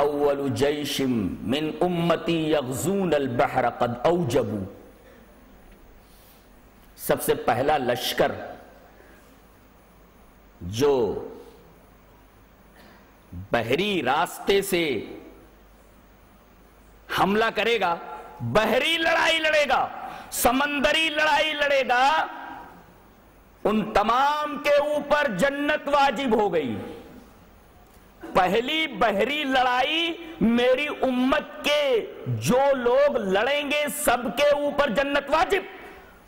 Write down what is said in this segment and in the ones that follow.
اول جیش من امتی یغزون البحر قد اوجبوا، سب سے پہلا لشکر جو بحری راستے سے حملہ کرے گا، بحری لڑائی لڑے گا، سمندری لڑائی لڑے گا، ان تمام کے اوپر جنت واجب ہو گئی۔ پہلی بحری لڑائی میری امت کے جو لوگ لڑیں گے سب کے اوپر جنت واجب۔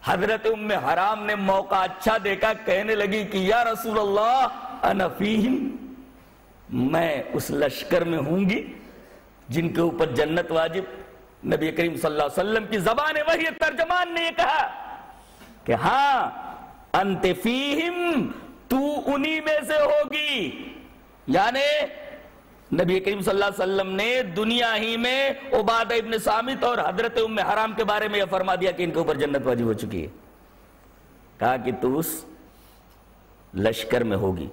حضرت ام حرام نے موقع اچھا دیکھا، کہنے لگی کہ یا رسول اللہ انا فیہم، میں اس لشکر میں ہوں گی جن کے اوپر جنت واجب۔ نبی کریم صلی اللہ علیہ وسلم کی زبان وحی ترجمان نے یہ کہا کہ ہاں انت فیہم، تو انہی میں سے ہوگی۔ یعنی نبی کریم صلی اللہ علیہ وسلم نے دنیا ہی میں عبادہ ابن صامت اور حضرت ام حرام کے بارے میں یہ فرما دیا کہ ان کے اوپر جنت واجب ہو چکی ہے۔ کہا کہ تو اس لشکر میں ہوگی،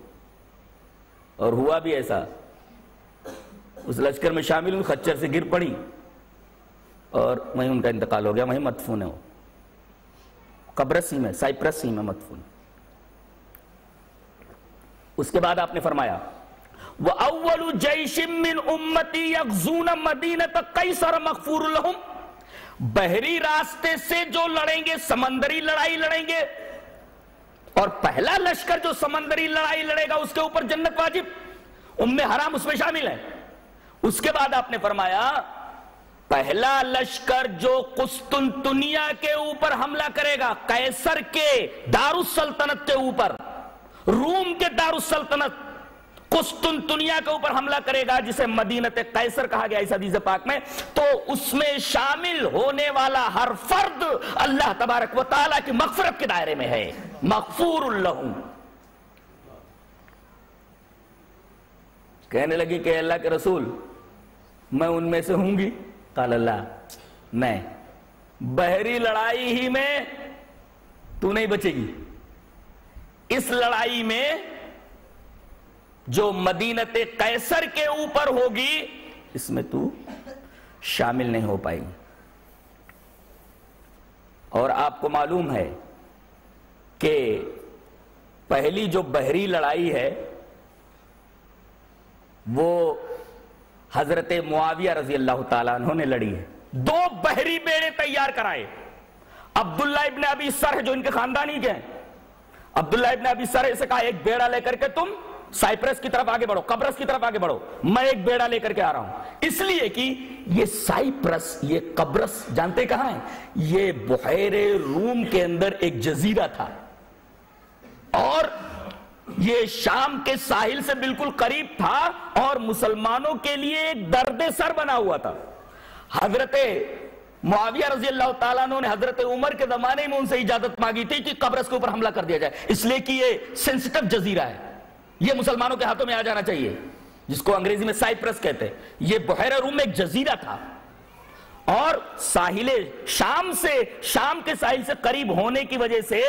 اور ہوا بھی ایسا۔ اس لشکر میں شامل ہوئی، خچر سے گر پڑی اور وہیں ان کا انتقال ہو گیا، وہیں مدفون ہے وہ، قبرص ہی میں، سائپرس ہی میں مدفون۔ اس کے بعد آپ نے فرمایا وَأَوَّلُ جَيْشٍ مِّنْ أُمَّتِي يَغْزُونَ مَدِينَةَ قَيْصَرَ مَغْفُورٌ لَهُمْ، بحری راستے سے جو لڑیں گے سمندری لڑائی لڑیں گے، اور پہلا لشکر جو سمندری لڑائی لڑے گا اس کے اوپر جنت واجب۔ ام حرام اس میں شامل ہے۔ اس کے بعد آپ نے فرمایا پہلا لشکر جو قسطنطنیہ کے اوپر حملہ کرے گا، قیصر کے دارالسلطنت کے اوپر، روم کے دارالسلطنت قسطنطنیہ کے اوپر حملہ کرے گا، جسے مدینت قیصر کہا گیا اس حدیث پاک میں، تو اس میں شامل ہونے والا ہر فرد اللہ تبارک و تعالیٰ کی مغفرت کے دائرے میں ہے، مغفور لہم۔ کہنے لگی کہ اللہ کے رسول میں ان میں سے ہوں گی؟ قال اللہ میں، بحری لڑائی ہی میں تو نہیں بچے گی، اس لڑائی میں جو مدینت قیصر کے اوپر ہوگی اس میں تو شامل نہیں ہو پائے گی۔ اور آپ کو معلوم ہے کہ پہلی جو بحری لڑائی ہے وہ حضرت معاویہ رضی اللہ تعالیٰ عنہ نے لڑی ہے۔ دو بحری بیڑے تیار کرائے، عبداللہ ابن ابی سرح جو ان کے خاندانی کے ہیں، عبداللہ ابن ابی سرح سے کہا ایک بیڑا لے کر کے تم سائپرس کی طرف آگے بڑھو، قبرص کی طرف آگے بڑھو، میں ایک بیڑا لے کر کے آ رہا ہوں۔ اس لیے کہ یہ سائپرس، یہ قبرص جانتے کہاں ہیں؟ یہ بحیرے روم کے اندر ایک جزیرہ تھا، اور یہ شام کے ساحل سے بالکل قریب تھا، اور مسلمانوں کے لیے ایک درد سر بنا ہوا تھا۔ حضرت معاویہ رضی اللہ تعالیٰ عنہ نے حضرت عمر کے زمانے میں ان سے اجازت مانگی تھی کہ قبرص کے اوپر حملہ کر دیا جائے، اس لیے کہ یہ سینسٹیو جزیرہ ہے، یہ مسلمانوں کے ہاتھوں میں آ جانا چاہیے، جس کو انگریزی میں سائپرس کہتے ہیں۔ یہ بحیرہ روم میں ایک جزیرہ تھا، اور ساحل شام کے ساحل سے قریب ہونے کی وجہ سے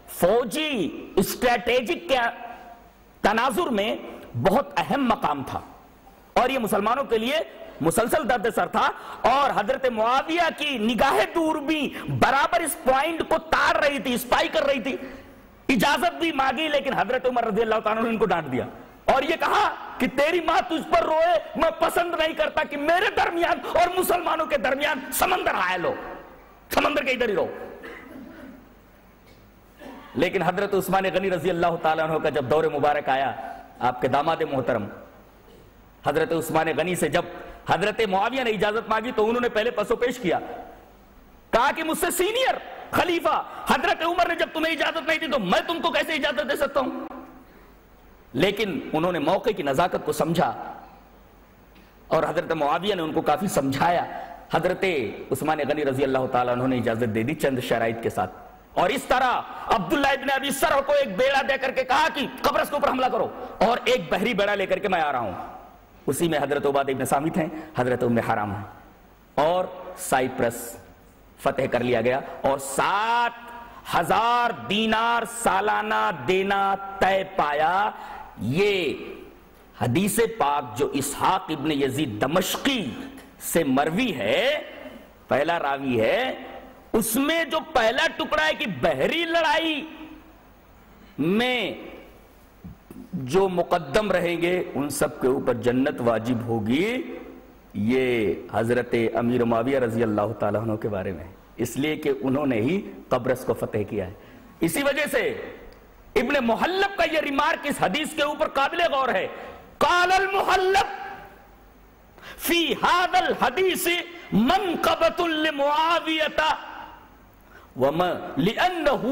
فوجی اسٹریٹیجک کے تناظر میں بہت اہم مقام تھا، اور یہ مسلمانوں کے لیے مسلسل درد سر تھا، اور حضرت معاویہ کی نگاہ دور بھی برابر اس پوائنٹ کو تار رہی تھی، اسپائی کر رہی تھی۔ اجازت بھی مانگی، لیکن حضرت عمر رضی اللہ تعالیٰ نے ان کو ڈانٹ دیا، اور یہ کہا کہ تیری ماں تجھ پر روئے، میں پسند نہیں کرتا کہ میرے درمیان اور مسلمانوں کے درمیان سمندر حائل ہو، سمندر کے ادھر ہی رہو۔ لیکن حضرت عثمان غنی رضی اللہ تعالیٰ عنہ کا جب دور مبارک آیا، آپ کے داماد محترم حضرت عثمان غنی سے جب حضرت معاویہ نے اجازت مانگی تو انہوں نے پہلے پسو پیش کیا، کہا کہ مجھ سے سینئر خلیفہ حضرت عمر نے جب تمہیں اجازت نہیں دی تو میں تم کو کیسے اجازت دے سکتا ہوں؟ لیکن انہوں نے موقع کی نزاکت کو سمجھا، اور حضرت معاویہ نے ان کو کافی سمجھایا۔ حضرت عثمان غنی رضی اللہ تعالیٰ عنہ نے اجازت دے دی چند شرائط کے ساتھ، اور اس طرح عبداللہ ابن ابی سرح کو ایک بیڑا دے کر کے کہا کہ قبرص کے اوپر حملہ کرو، اور ایک بحری بیڑا لے کر کے میں آ رہا ہوں۔ اسی میں حضرت عبادہ ابن صامت ہیں، حضرت ام حرام ہیں، اور سائپرس فتح کر لیا گیا، اور 7,000 دینار سالانہ دینا طے پایا۔ یہ حدیث پاک جو اسحاق ابن یزید دمشقی سے مروی ہے، پہلا راوی ہے، اس میں جو پہلا ٹکڑا ہے کہ بحری لڑائی میں جو مقدم رہیں گے ان سب کے اوپر جنت واجب ہوگی، یہ حضرت امیر معاویہ رضی اللہ تعالیٰ عنہ کے بارے میں، اس لیے کہ انہوں نے ہی قبرص کو فتح کیا ہے۔ اسی وجہ سے ابن محلب کا یہ ریمارک اس حدیث کے اوپر قابل غور ہے۔ قال المحلب فی هذا الحدیث منقبۃ لمعاویہ لأنه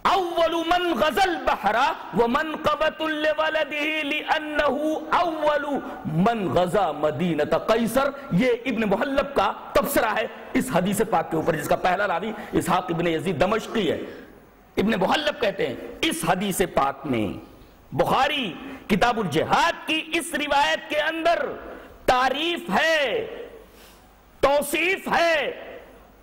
اول من غزا البحر ومنقبۃ لولده لأنه اول من غزا مدینہ قیصر۔ یہ ابن محلب کا تبصرہ ہے اس حدیث پاک کے اوپر، جس کا پہلا راوی اسحاق ابن یزید دمشقی ہے۔ ابن محلب کہتے ہیں اس حدیث پاک میں بخاری کتاب الجہاد کی اس روایت کے اندر تعریف ہے، توصیف ہے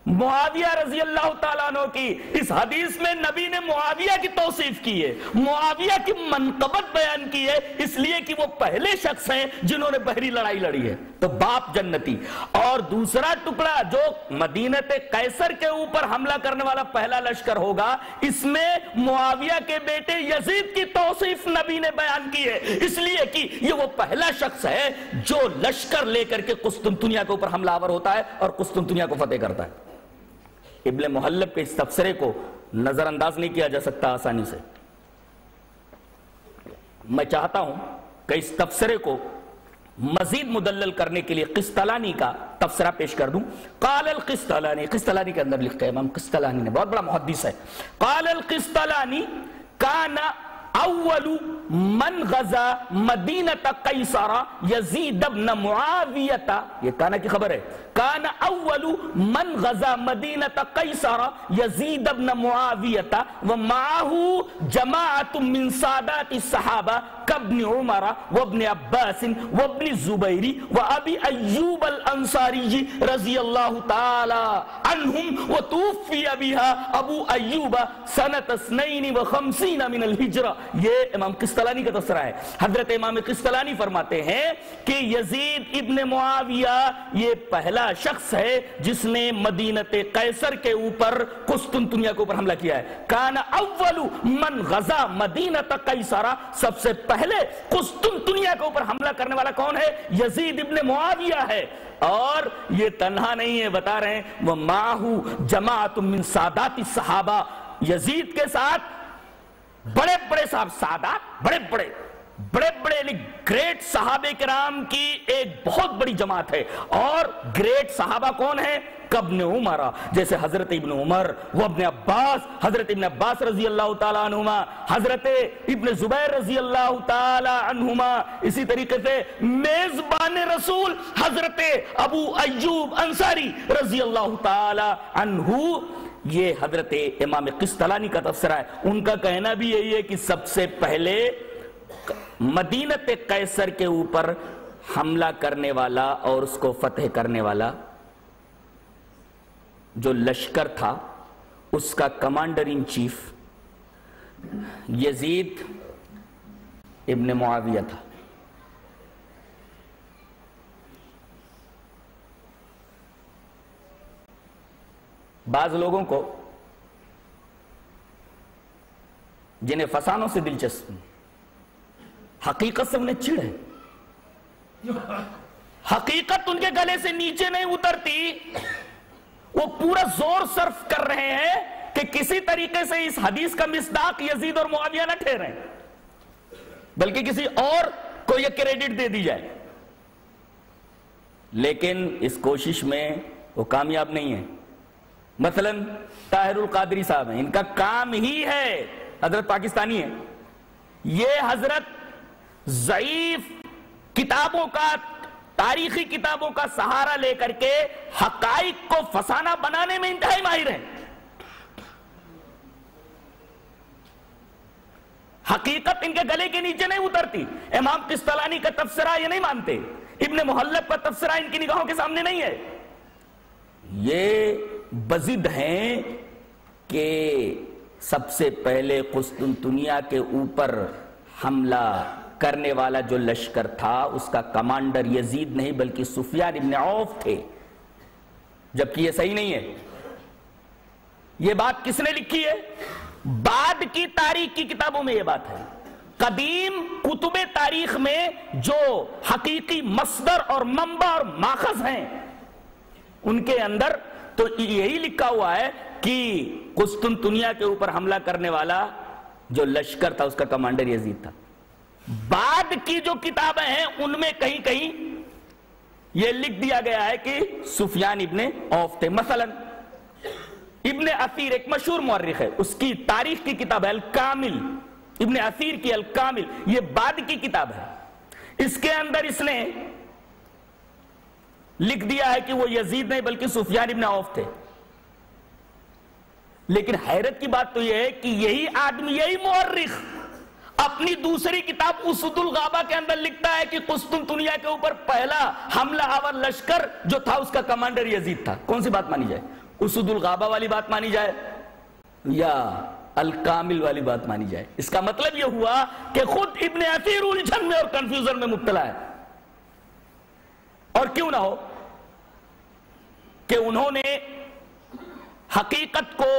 معاویہ رضی اللہ تعالیٰ عنہ کی۔ اس حدیث میں نبی نے معاویہ کی توصیف کی ہے، معاویہ کی منقبت بیان کی ہے، اس لیے کہ وہ پہلے شخص ہیں جنہوں نے بحری لڑائی لڑی ہے، تو باپ جنتی۔ اور دوسرا ٹکڑا جو مدینہ قیصر کے اوپر حملہ کرنے والا پہلا لشکر ہوگا، اس میں معاویہ کے بیٹے یزید کی توصیف نبی نے بیان کی ہے، اس لیے کہ یہ وہ پہلا شخص ہے جو لشکر لے کر کے قسطنطنیہ کے اوپر حملہ آور ہوتا ہے اور قسطنطنیہ کو فتح کرتا ہے۔ ابن محلب کے اس تبصرے کو نظر انداز نہیں کیا جا سکتا آسانی سے۔ میں چاہتا ہوں کہ اس تبصرے کو مزید مدلل کرنے کے لیے قسطلانی کا تبصرہ پیش کر دوں۔ قال القسطلانی، قسطلانی کے اندر لکھتے ہیں امام قسطلانی نے، بہت بڑا محدث ہے۔ قال القسطلانی کان اول من غزا مدینہ قیصر یزید ابن معاویہ، یہ کانا کی خبر ہے، کان اول من غزا مدینہ قیصر یزید ابن معاویہ ومعه جماعت من سادات الصحابہ کابن عمر وابن عباس وابن الزبیر وابی ایوب الانصاری رضی اللہ تعالی عنہم وتوفی بها ابو ایوب سنۃ 52 من الہجرہ۔ یہ امام قسطلانی کا تبصرہ ہے۔ حضرت امام قسطلانی فرماتے ہیں کہ یزید ابن معاویہ یہ پہلا شخص ہے جس نے مدینہ قیصر کے اوپر قسطنطنیہ کے اوپر حملہ کیا ہے۔ کان اول من غزا مدینہ قیصر، سب سے پہلے قسطنطنیہ کے اوپر حملہ کرنے والا کون ہے؟ یزید ابن معاویہ ہے۔ اور یہ تنہا نہیں ہے، بتا رہے ہیں وہ ماہو جماعت من سادات الصحابہ، یزید کے ساتھ بڑے بڑے صاحب سادات، بڑے بڑے گریٹ صحابہ کرام کی ایک بہت بڑی جماعت ہے۔ اور گریٹ صحابہ کون ہیں؟ کابن عمر، جیسے حضرت ابن عمر، وہ ابن عباس، حضرت ابن عباس رضی اللہ تعالیٰ عنہما، حضرت ابن زبیر رضی اللہ تعالیٰ عنہما، اسی طریقے سے میزبان رسول حضرت ابو ایوب انصاری رضی اللہ تعالیٰ عنہ۔ یہ حضرت امام قسطلانی کا تفسیر ہے۔ ان کا کہنا بھی یہی ہے کہ سب سے پہلے مدینہ قیصر کے اوپر حملہ کرنے والا اور اس کو فتح کرنے والا جو لشکر تھا، اس کا کمانڈر ان چیف یزید ابن معاویہ تھا۔ بعض لوگوں کو جنہیں فسانوں سے دلچسپی، حقیقت سے انہیں چڑ ہے، حقیقت ان کے گلے سے نیچے نہیں اترتی، وہ پورا زور صرف کر رہے ہیں کہ کسی طریقے سے اس حدیث کا مصداق یزید اور معاویہ نہ ٹھہریں، بلکہ کسی اور کو یہ کریڈٹ دے دی جائے، لیکن اس کوشش میں وہ کامیاب نہیں ہے۔ مثلا طاہر القادری صاحب ہیں، ان کا کام ہی ہے، حضرت پاکستانی ہے، یہ حضرت ضعیف کتابوں کا، تاریخی کتابوں کا سہارا لے کر کے حقائق کو فسانہ بنانے میں انتہائی ماہر ہیں۔ حقیقت ان کے گلے کے نیچے نہیں اترتی۔ امام قسطلانی کا تفسیرہ یہ نہیں مانتے، ابن محلب کا تفسیرہ ان کی نگاہوں کے سامنے نہیں ہے۔ یہ بزد ہیں کہ سب سے پہلے قسطنطنیہ کے اوپر حملہ کرنے والا جو لشکر تھا اس کا کمانڈر یزید نہیں بلکہ سفیان ابن عوف تھے، جبکہ یہ صحیح نہیں ہے۔ یہ بات کس نے لکھی ہے؟ بعد کی تاریخ کی کتابوں میں یہ بات ہے۔ قدیم کتب تاریخ میں جو حقیقی مصدر اور منبع اور ماخذ ہیں ان کے اندر تو یہی لکھا ہوا ہے کہ قسطنطنیہ کے اوپر حملہ کرنے والا جو لشکر تھا اس کا کمانڈر یزید تھا۔ بعد کی جو کتابیں ہیں ان میں کہیں کہیں یہ لکھ دیا گیا ہے کہ سفیان ابن عوف تھے۔ مثلا ابن اثیر ایک مشہور مورخ ہے، اس کی تاریخ کی کتاب ہے الکامل، ابن اثیر کی الکامل، یہ بعد کی کتاب ہے۔ اس کے اندر اس نے لکھ دیا ہے کہ وہ یزید نہیں بلکہ سفیان ابن عوف تھے۔ لیکن حیرت کی بات تو یہ ہے کہ یہی آدمی، یہی مورخ اپنی دوسری کتاب اسد الغابہ کے اندر لکھتا ہے کہ قسطنطنیہ کے اوپر پہلا حملہ آور لشکر جو تھا اس کا کمانڈر یزید تھا۔ کون سی بات مانی جائے؟ اسد الغابہ والی بات مانی جائے یا الکامل والی بات مانی جائے؟ اس کا مطلب یہ ہوا کہ خود ابن اثیر الجھن میں اور کنفیوژن میں مبتلا ہے۔ اور کیوں نہ ہو کہ انہوں نے حقیقت کو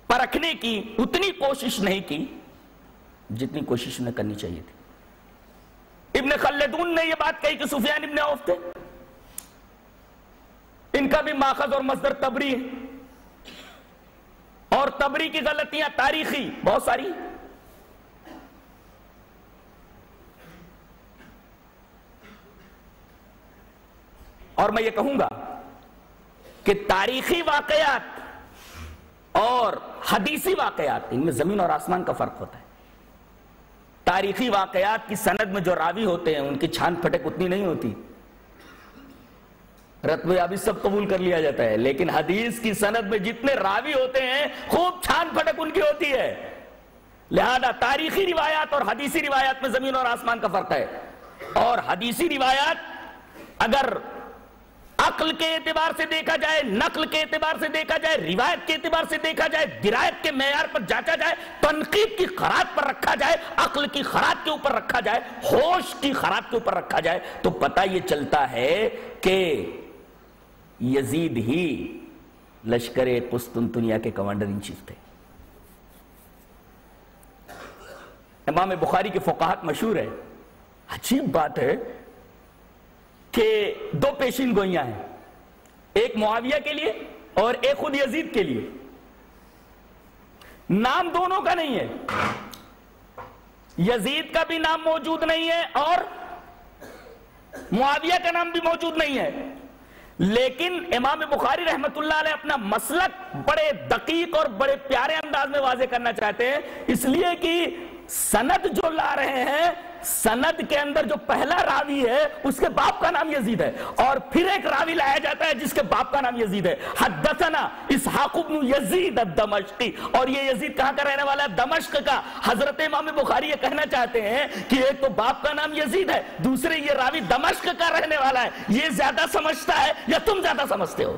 پرکھنے کی اتنی کوشش نہیں کی جتنی کوشش انہیں کرنی چاہیے تھی۔ ابن خلدون نے یہ بات کہی کہ سفیان ابن عوف تھے، ان کا بھی ماخذ اور مصدر تبری ہے، اور تبری کی غلطیاں تاریخی بہت ساری۔ اور میں یہ کہوں گا کہ تاریخی واقعات اور حدیثی واقعات ان میں زمین اور آسمان کا فرق ہوتا ہے۔ تاریخی واقعات کی سند میں جو راوی ہوتے ہیں ان کی چھان پھٹک اتنی نہیں ہوتی، رتبہ یابی سب قبول کر لیا جاتا ہے، لیکن حدیث کی سند میں جتنے راوی ہوتے ہیں خوب چھان پھٹک ان کی ہوتی ہے۔ لہذا تاریخی روایات اور حدیثی روایات میں زمین اور آسمان کا فرق ہے۔ اور حدیثی روایات اگر عقل کے اعتبار سے دیکھا جائے، نقل کے اعتبار سے دیکھا جائے، روایت کے اعتبار سے دیکھا جائے، درایت کے معیار پر جانچا جائے، تنقید کی خراج پر رکھا جائے، عقل کی خراج کے اوپر رکھا جائے، ہوش کی خراج کے اوپر رکھا جائے، تو پتہ یہ چلتا ہے کہ یزید ہی لشکر قسطنطنیہ کے کمانڈر ان چیف تھے۔ امام بخاری کے فقہات مشہور ہے، عجیب بات ہے کہ دو پیشین گوئیاں ہیں، ایک معاویہ کے لیے اور ایک خود یزید کے لیے، نام دونوں کا نہیں ہے، یزید کا بھی نام موجود نہیں ہے اور معاویہ کا نام بھی موجود نہیں ہے، لیکن امام بخاری رحمت اللہ علیہ اپنا مسلک بڑے دقیق اور بڑے پیارے انداز میں واضح کرنا چاہتے ہیں، اس لیے کہ سند جو لا رہے ہیں، سند کے اندر جو پہلا راوی ہے اس کے باپ کا نام یزید ہے، اور پھر ایک راوی لایا جاتا ہے جس کے باپ کا نام یزید ہے۔ حدثنا اسحاق بن یزید الدمشقی، اور یہ یزید کہاں کا رہنے والا ہے؟ دمشق کا۔ حضرت امام بخاری یہ کہنا چاہتے ہیں کہ ایک تو باپ کا نام یزید ہے، دوسرے یہ راوی دمشق کا رہنے والا ہے، یہ زیادہ سمجھتا ہے یا تم زیادہ سمجھتے ہو؟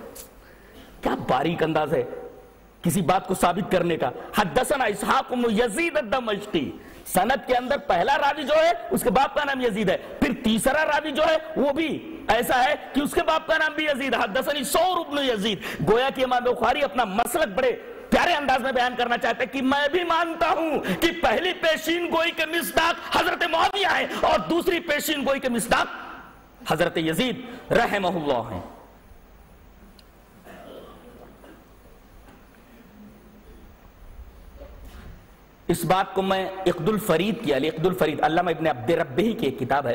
کیا باریک انداز ہے کسی بات کو ثابت کرنے کا۔ حدثنا اسحاق بن یزید الدمشقی، سند کے اندر پہلا راوی جو ہے اس کے باپ کا نام یزید ہے، پھر تیسرا راوی جو ہے وہ بھی ایسا ہے کہ اس کے باپ کا نام بھی یزید ہے۔ حدثنی ثور بن یزید، گویا کہ امام بخاری اپنا مسلک بڑے پیارے انداز میں بیان کرنا چاہتے ہیں کہ میں بھی مانتا ہوں کہ پہلی پیشین گوئی کے مصداق حضرت معاویہ ہیں اور دوسری پیشین گوئی کے مصداق حضرت یزید رحمہ اللہ ہیں۔ اس بات کو میں عقد الفرید کی، عقد الفرید علامہ ابن عبد ربہ کی ایک کتاب ہے،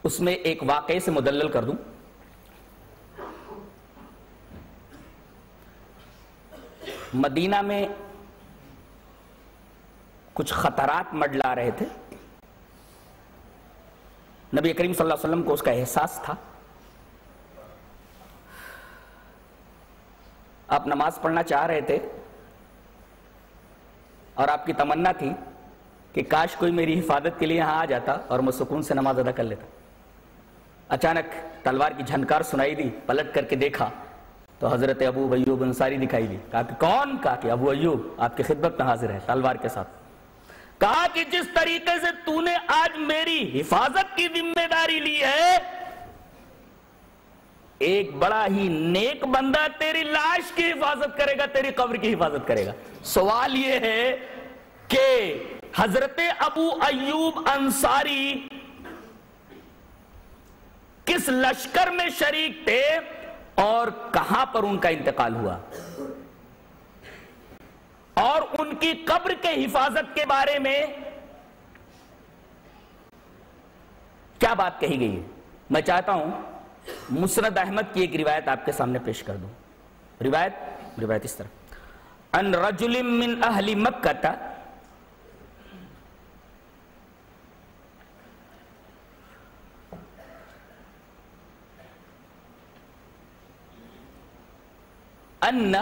اس میں ایک واقعے سے مدلل کر دوں۔ مدینہ میں کچھ خطرات منڈلا رہے تھے، نبی کریم صلی اللہ علیہ وسلم کو اس کا احساس تھا۔ آپ نماز پڑھنا چاہ رہے تھے اور آپ کی تمنا تھی کہ کاش کوئی میری حفاظت کے لیے یہاں آ جاتا اور میں سکون سے نماز ادا کر لیتا۔ اچانک تلوار کی جھنکار سنائی دی، پلٹ کر کے دیکھا تو حضرت ابو ایوب انصاری دکھائی دی۔ کہا کہ کون؟ کہا کہ ابو ایوب آپ کی خدمت میں حاضر ہے تلوار کے ساتھ۔ کہا کہ جس طریقے سے تو نے آج میری حفاظت کی ذمہ داری لی ہے، ایک بڑا ہی نیک بندہ تیری لاش کی حفاظت کرے گا، تیری قبر کی حفاظت کرے گا۔ سوال یہ ہے کہ حضرت ابو ایوب انصاری کس لشکر میں شریک تھے اور کہاں پر ان کا انتقال ہوا، اور ان کی قبر کے حفاظت کے بارے میں کیا بات کہی گئی ہے؟ میں چاہتا ہوں مسند احمد کی ایک روایت آپ کے سامنے پیش کر دوں۔ روایت اس طرح، ان رجل من اہل مکہ ان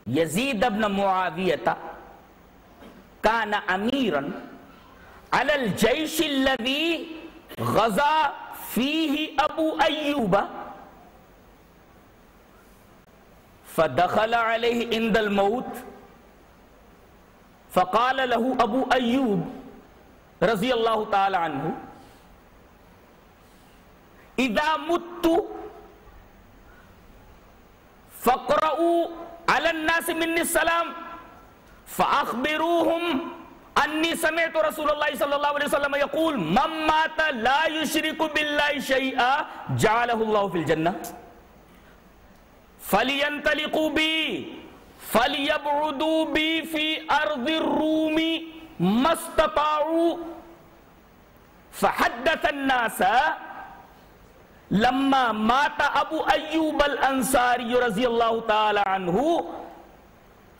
یزید بن معاویہ کان امیرا علی الجیش الذی غزا فیہ ابو ایوب فدخل علیہ عند الموت فقال له ابو ایوب رضی اللہ تعالی عنہ اذا مت فقرؤوا علی الناس منی السلام فاخبروهم انی سمعت رسول اللہ صلی اللہ علیہ وسلم یقول من مات لا یشرک باللہ شیئا جعلہ اللہ فی الجنہ فلینطلقوا بی فلیبعدوا بی فی ارض الروم ما استطاعوا فحدث الناس لما مات ابو ایوب الانصاری رضی اللہ تعالی عنہ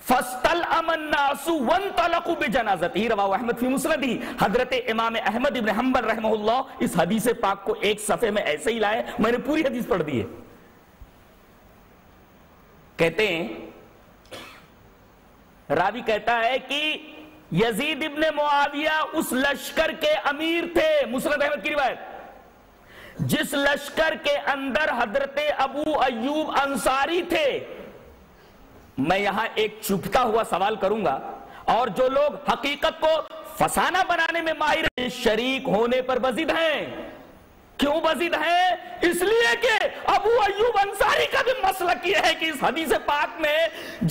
فاستلأم الناس وانطلقوا بجنازته رواہ احمد فی مسندہ۔ حضرت امام احمد ابن حنبل رحمہ اللہ اس حدیث پاک کو ایک صفحے میں ایسے ہی لائے، میں نے پوری حدیث پڑھ دی ہے۔ کہتے ہیں، راوی کہتا ہے کہ یزید ابن معاویہ اس لشکر کے امیر تھے، مسند احمد کی روایت، جس لشکر کے اندر حضرت ابو ایوب انصاری تھے۔ میں یہاں ایک چھپتا ہوا سوال کروں گا، اور جو لوگ حقیقت کو فسانہ بنانے میں ماہر ہیں شریک ہونے پر بزد ہیں۔ کیوں بزد ہیں؟ اس لیے کہ ابو ایوب انصاری کا بھی مسلک یہ ہے کہ اس حدیث پاک میں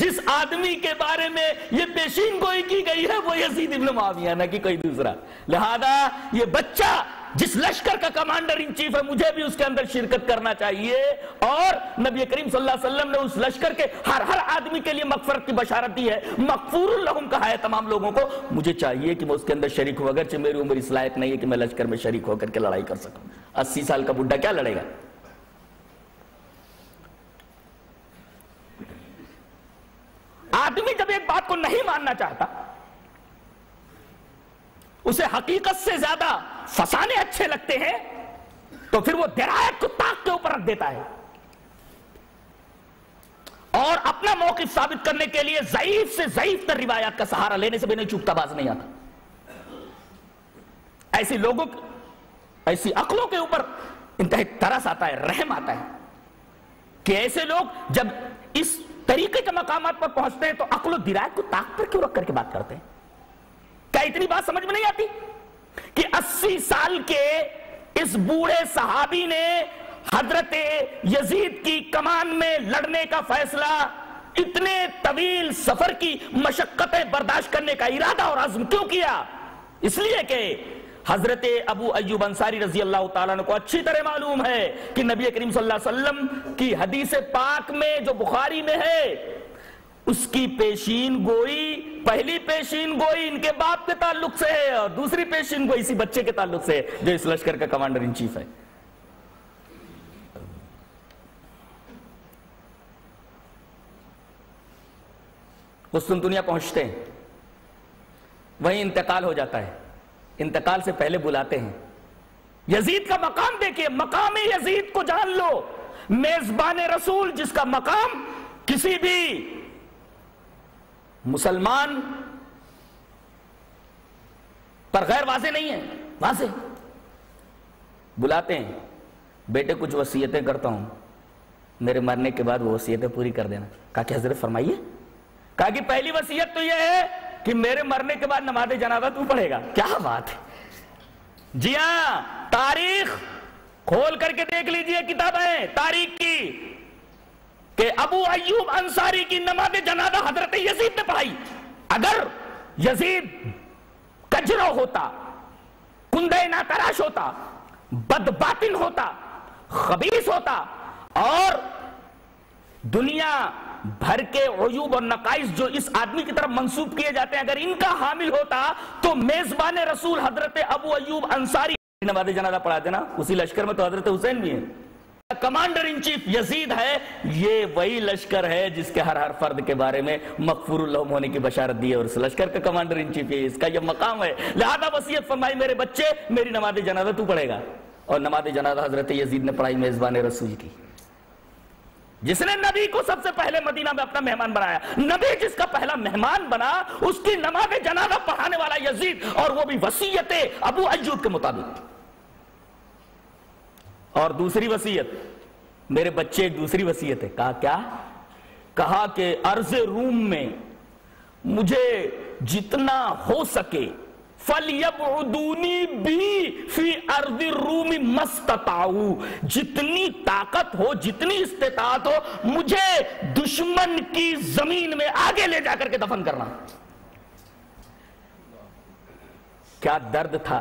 جس آدمی کے بارے میں یہ پیشین گوئی کی گئی ہے وہ یزید ابن معاویہ نہ کہ کوئی دوسرا، لہذا یہ بچہ جس لشکر کا کمانڈر ان چیف ہے مجھے بھی اس کے اندر شرکت کرنا چاہیے، اور نبی کریم صلی اللہ علیہ وسلم نے اس لشکر کے ہر آدمی کے لیے مغفرت کی بشارت دی ہے، مغفور لہم کہا ہے تمام لوگوں کو، مجھے چاہیے کہ میں اس کے اندر شریک ہوں، اگرچہ میری عمر اس لائق نہیں ہے کہ میں لشکر میں شریک ہو کر کے لڑائی کر سکوں۔ 80 سال کا بڈھا کیا لڑے گا؟ آدمی جب ایک بات کو نہیں ماننا چاہتا، اسے حقیقت سے زیادہ فسانے اچھے لگتے ہیں، تو پھر وہ درایت کو طاق کے اوپر رکھ دیتا ہے، اور اپنا موقف ثابت کرنے کے لیے ضعیف سے ضعیف تر روایات کا سہارا لینے سے بھی نہیں چوکتا، باز نہیں آتا۔ ایسی لوگوں ایسی عقلوں کے اوپر انتہائی ترس آتا ہے، رحم آتا ہے کہ ایسے لوگ جب اس طریقے کے مقامات پر پہنچتے ہیں تو عقل و درایت کو طاق پر کیوں رکھ کر کے بات کرتے ہیں؟ کیا اتنی بات سمجھ میں نہیں آتی کہ 80 سال کے اس بوڑھے صحابی نے حضرت یزید کی کمان میں لڑنے کا فیصلہ، اتنے طویل سفر کی مشقتیں برداشت کرنے کا ارادہ اور عزم کیوں کیا؟ اس لیے کہ حضرت ابو ایوب انصاری رضی اللہ تعالیٰ عنہ کو اچھی طرح معلوم ہے کہ نبی کریم صلی اللہ علیہ وسلم کی حدیث پاک میں جو بخاری میں ہے، اس کی پیشین گوئی، پہلی پیشین گوئی ان کے باپ کے تعلق سے ہے، اور دوسری پیشین گوئی اسی بچے کے تعلق سے ہے جو اس لشکر کا کمانڈر ان چیف ہے۔ قسطنطنیہ پہنچتے ہیں، وہیں انتقال ہو جاتا ہے، انتقال سے پہلے بلاتے ہیں۔ یزید کا مقام دیکھیے، مقام یزید کو جان لو، میزبان رسول جس کا مقام کسی بھی مسلمان پر غیر واضح نہیں ہے، واضح۔ بلاتے ہیں، بیٹے کچھ وصیتیں کرتا ہوں، میرے مرنے کے بعد وہ وصیتیں پوری کر دینا۔ کہا کہ حضرت فرمائیے؟ کہا کہ پہلی وصیت تو یہ ہے کہ میرے مرنے کے بعد نماز جنازہ تو پڑھے گا۔ کیا بات ہے! جی ہاں، تاریخ کھول کر کے دیکھ لیجئے کتابیں تاریخ کی کہ ابو ایوب انصاری کی نماز جنازہ حضرت یزید نے پڑھائی۔ اگر یزید کجرو ہوتا، کندے ناتراش ہوتا، بدباطن ہوتا، خبیث ہوتا اور دنیا بھر کے عیوب اور نقائص جو اس آدمی کی طرف منسوب کیے جاتے ہیں اگر ان کا حامل ہوتا تو میزبان رسول حضرت ابو ایوب انصاری نماز جنازہ پڑھا دینا۔ اسی لشکر میں تو حضرت حسین بھی ہے۔ کمانڈر ان چیف یزید ہے، یہ وہی لشکر ہے جس کے ہر فرد کے بارے میں مغفور اللہم ہونے کی بشارت دی ہے، اور اس لشکر کا کمانڈر ان چیف ہے، اس کا یہ مقام ہے۔ لہذا وصیت فرمائی میرے بچے میری نماز جنازہ تو پڑھے گا، اور نماز جنازہ حضرت یزید نے پڑھائی میزبان رسول کی، جس نے نبی کو سب سے پہلے مدینہ میں اپنا مہمان بنایا۔ نبی جس کا پہلا مہمان بنا اس کی نماز جنازہ پڑھانے والا یزید، اور وہ بھی وصیت ابو ایوب کے مطابق۔ اور دوسری وصیت میرے بچے ایک دوسری وصیت ہے۔ کہا کیا؟ کہا کہ ارض روم میں مجھے جتنا ہو سکے فَلْيَبْعُدُونِي بِي فِي أَرْضِ الرُّومِ مَسْتَطَعُوا، جتنی طاقت ہو جتنی استطاعت ہو مجھے دشمن کی زمین میں آگے لے جا کر کے دفن کرنا۔ کیا درد تھا،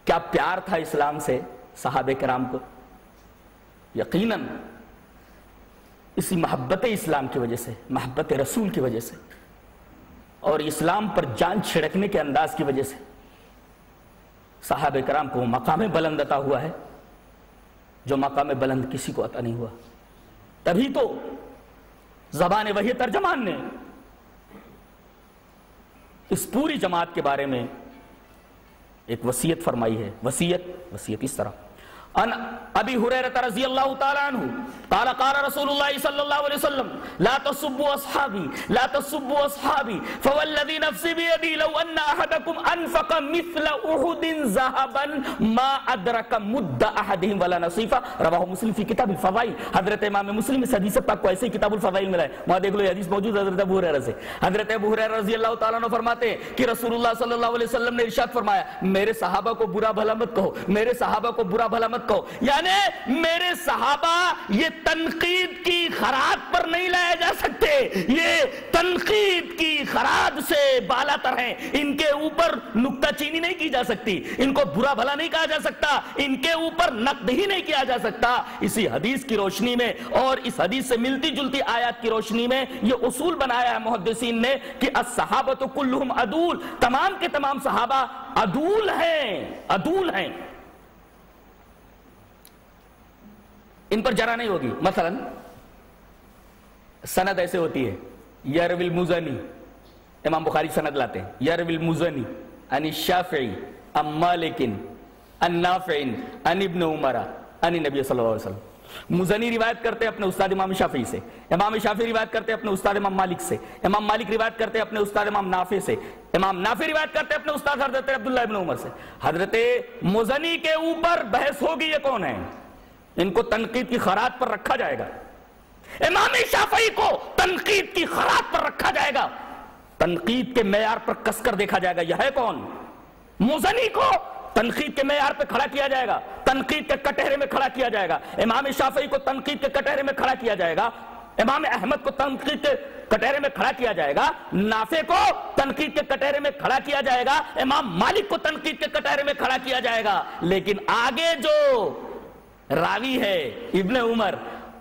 کیا پیار تھا اسلام سے صحابہ کرام کو۔ یقیناً اسی محبت اسلام کی وجہ سے، محبت رسول کی وجہ سے اور اسلام پر جان چھڑکنے کے انداز کی وجہ سے صحابہ کرام کو مقام بلند عطا ہوا ہے، جو مقام بلند کسی کو عطا نہیں ہوا۔ تبھی تو زبان وحی ترجمان نے اس پوری جماعت کے بارے میں ایک وصیت فرمائی ہے۔ وصیت اس طرح ان ابی ہریرہ رضی اللہ تعالی عنہ قال قال رسول اللہ صلی اللہ علیہ وسلم لا تسبوا اصحابی لا تسبوا اصحابی فوالذی نفسی بیدی لو ان احدکم انفق مثل احد ذهبا ما ادرک مد احدهم ولا نصیفہ، رواہ مسلم فی کتاب الفضائل۔ حضرت امام مسلم اس حدیث پاک کو ایسے ہی کتاب الفضائل میں لائے، وہاں دیکھ لو یہ حدیث موجود ہے حضرت ابو ہریرہ سے۔ حضرت ابو ہریرہ رضی اللہ تعالیٰ عنہ فرماتے ہیں کہ رسول اللہ صلی اللہ علیہ وسلم نے ارشاد فرمایا میرے صحابہ کو برا بھلا مت کہو، میرے صحابہ کو برا بھلا مت کہو، یعنی میرے صحابہ یہ تنقید کی خراج پر نہیں لائے جا سکتے، یہ تنقید کی خراج سے بالا تر ہیں، ان کے اوپر نکتہ چینی نہیں کی جا سکتی، ان کو برا بھلا نہیں کہا جا سکتا، ان کے اوپر نقد ہی نہیں کیا جا سکتا۔ اسی حدیث کی روشنی میں اور اس حدیث سے ملتی جلتی آیات کی روشنی میں یہ اصول بنایا ہے محدثین نے کہ الصحابۃ کلہم عدول، تمام کے تمام صحابہ عدول ہیں، ان پر جرح نہیں ہوگی۔ مثلا سند ایسے ہوتی ہے یروی المزنی، امام بخاری سند لاتے ہیں یروی المزنی عن الشافعی عن مالک عن نافع عن ابن عمر عن نبی صلی اللہ علیہ وسلم۔ مزنی روایت کرتے ہیں اپنے استاد امام شافعی سے، امام شافعی روایت کرتے ہیں اپنے استاد امام مالک سے، امام مالک روایت کرتے ہیں اپنے استاد امام نافع سے، امام نافع روایت کرتے ہیں اپنے استاد حضرت عبداللہ ابن عمر سے۔ حضرت مزنی کے اوپر بحث ہوگی یہ کون ہے، ان کو تنقید کی خراج پر رکھا جائے گا۔ امام شافعی کو تنقید کی خراج پر رکھا جائے گا، تنقید کے معیار پر کس کر دیکھا جائے گا یہ ہے کون۔ مزنی کو تنقید کے معیار پہ کھڑا کیا جائے گا، تنقید کے کٹہرے میں کھڑا کیا جائے گا۔ امام شافعی کو تنقید کے کٹہرے میں کھڑا کیا جائے گا، امام احمد کو تنقید کے کٹہرے میں کھڑا کیا جائے گا، نافع کو تنقید کے کٹہرے میں کھڑا کیا جائے گا، امام مالک کو تنقید کے کٹہرے میں کھڑا کیا جائے گا۔ لیکن آگے جو راوی ہے ابن عمر،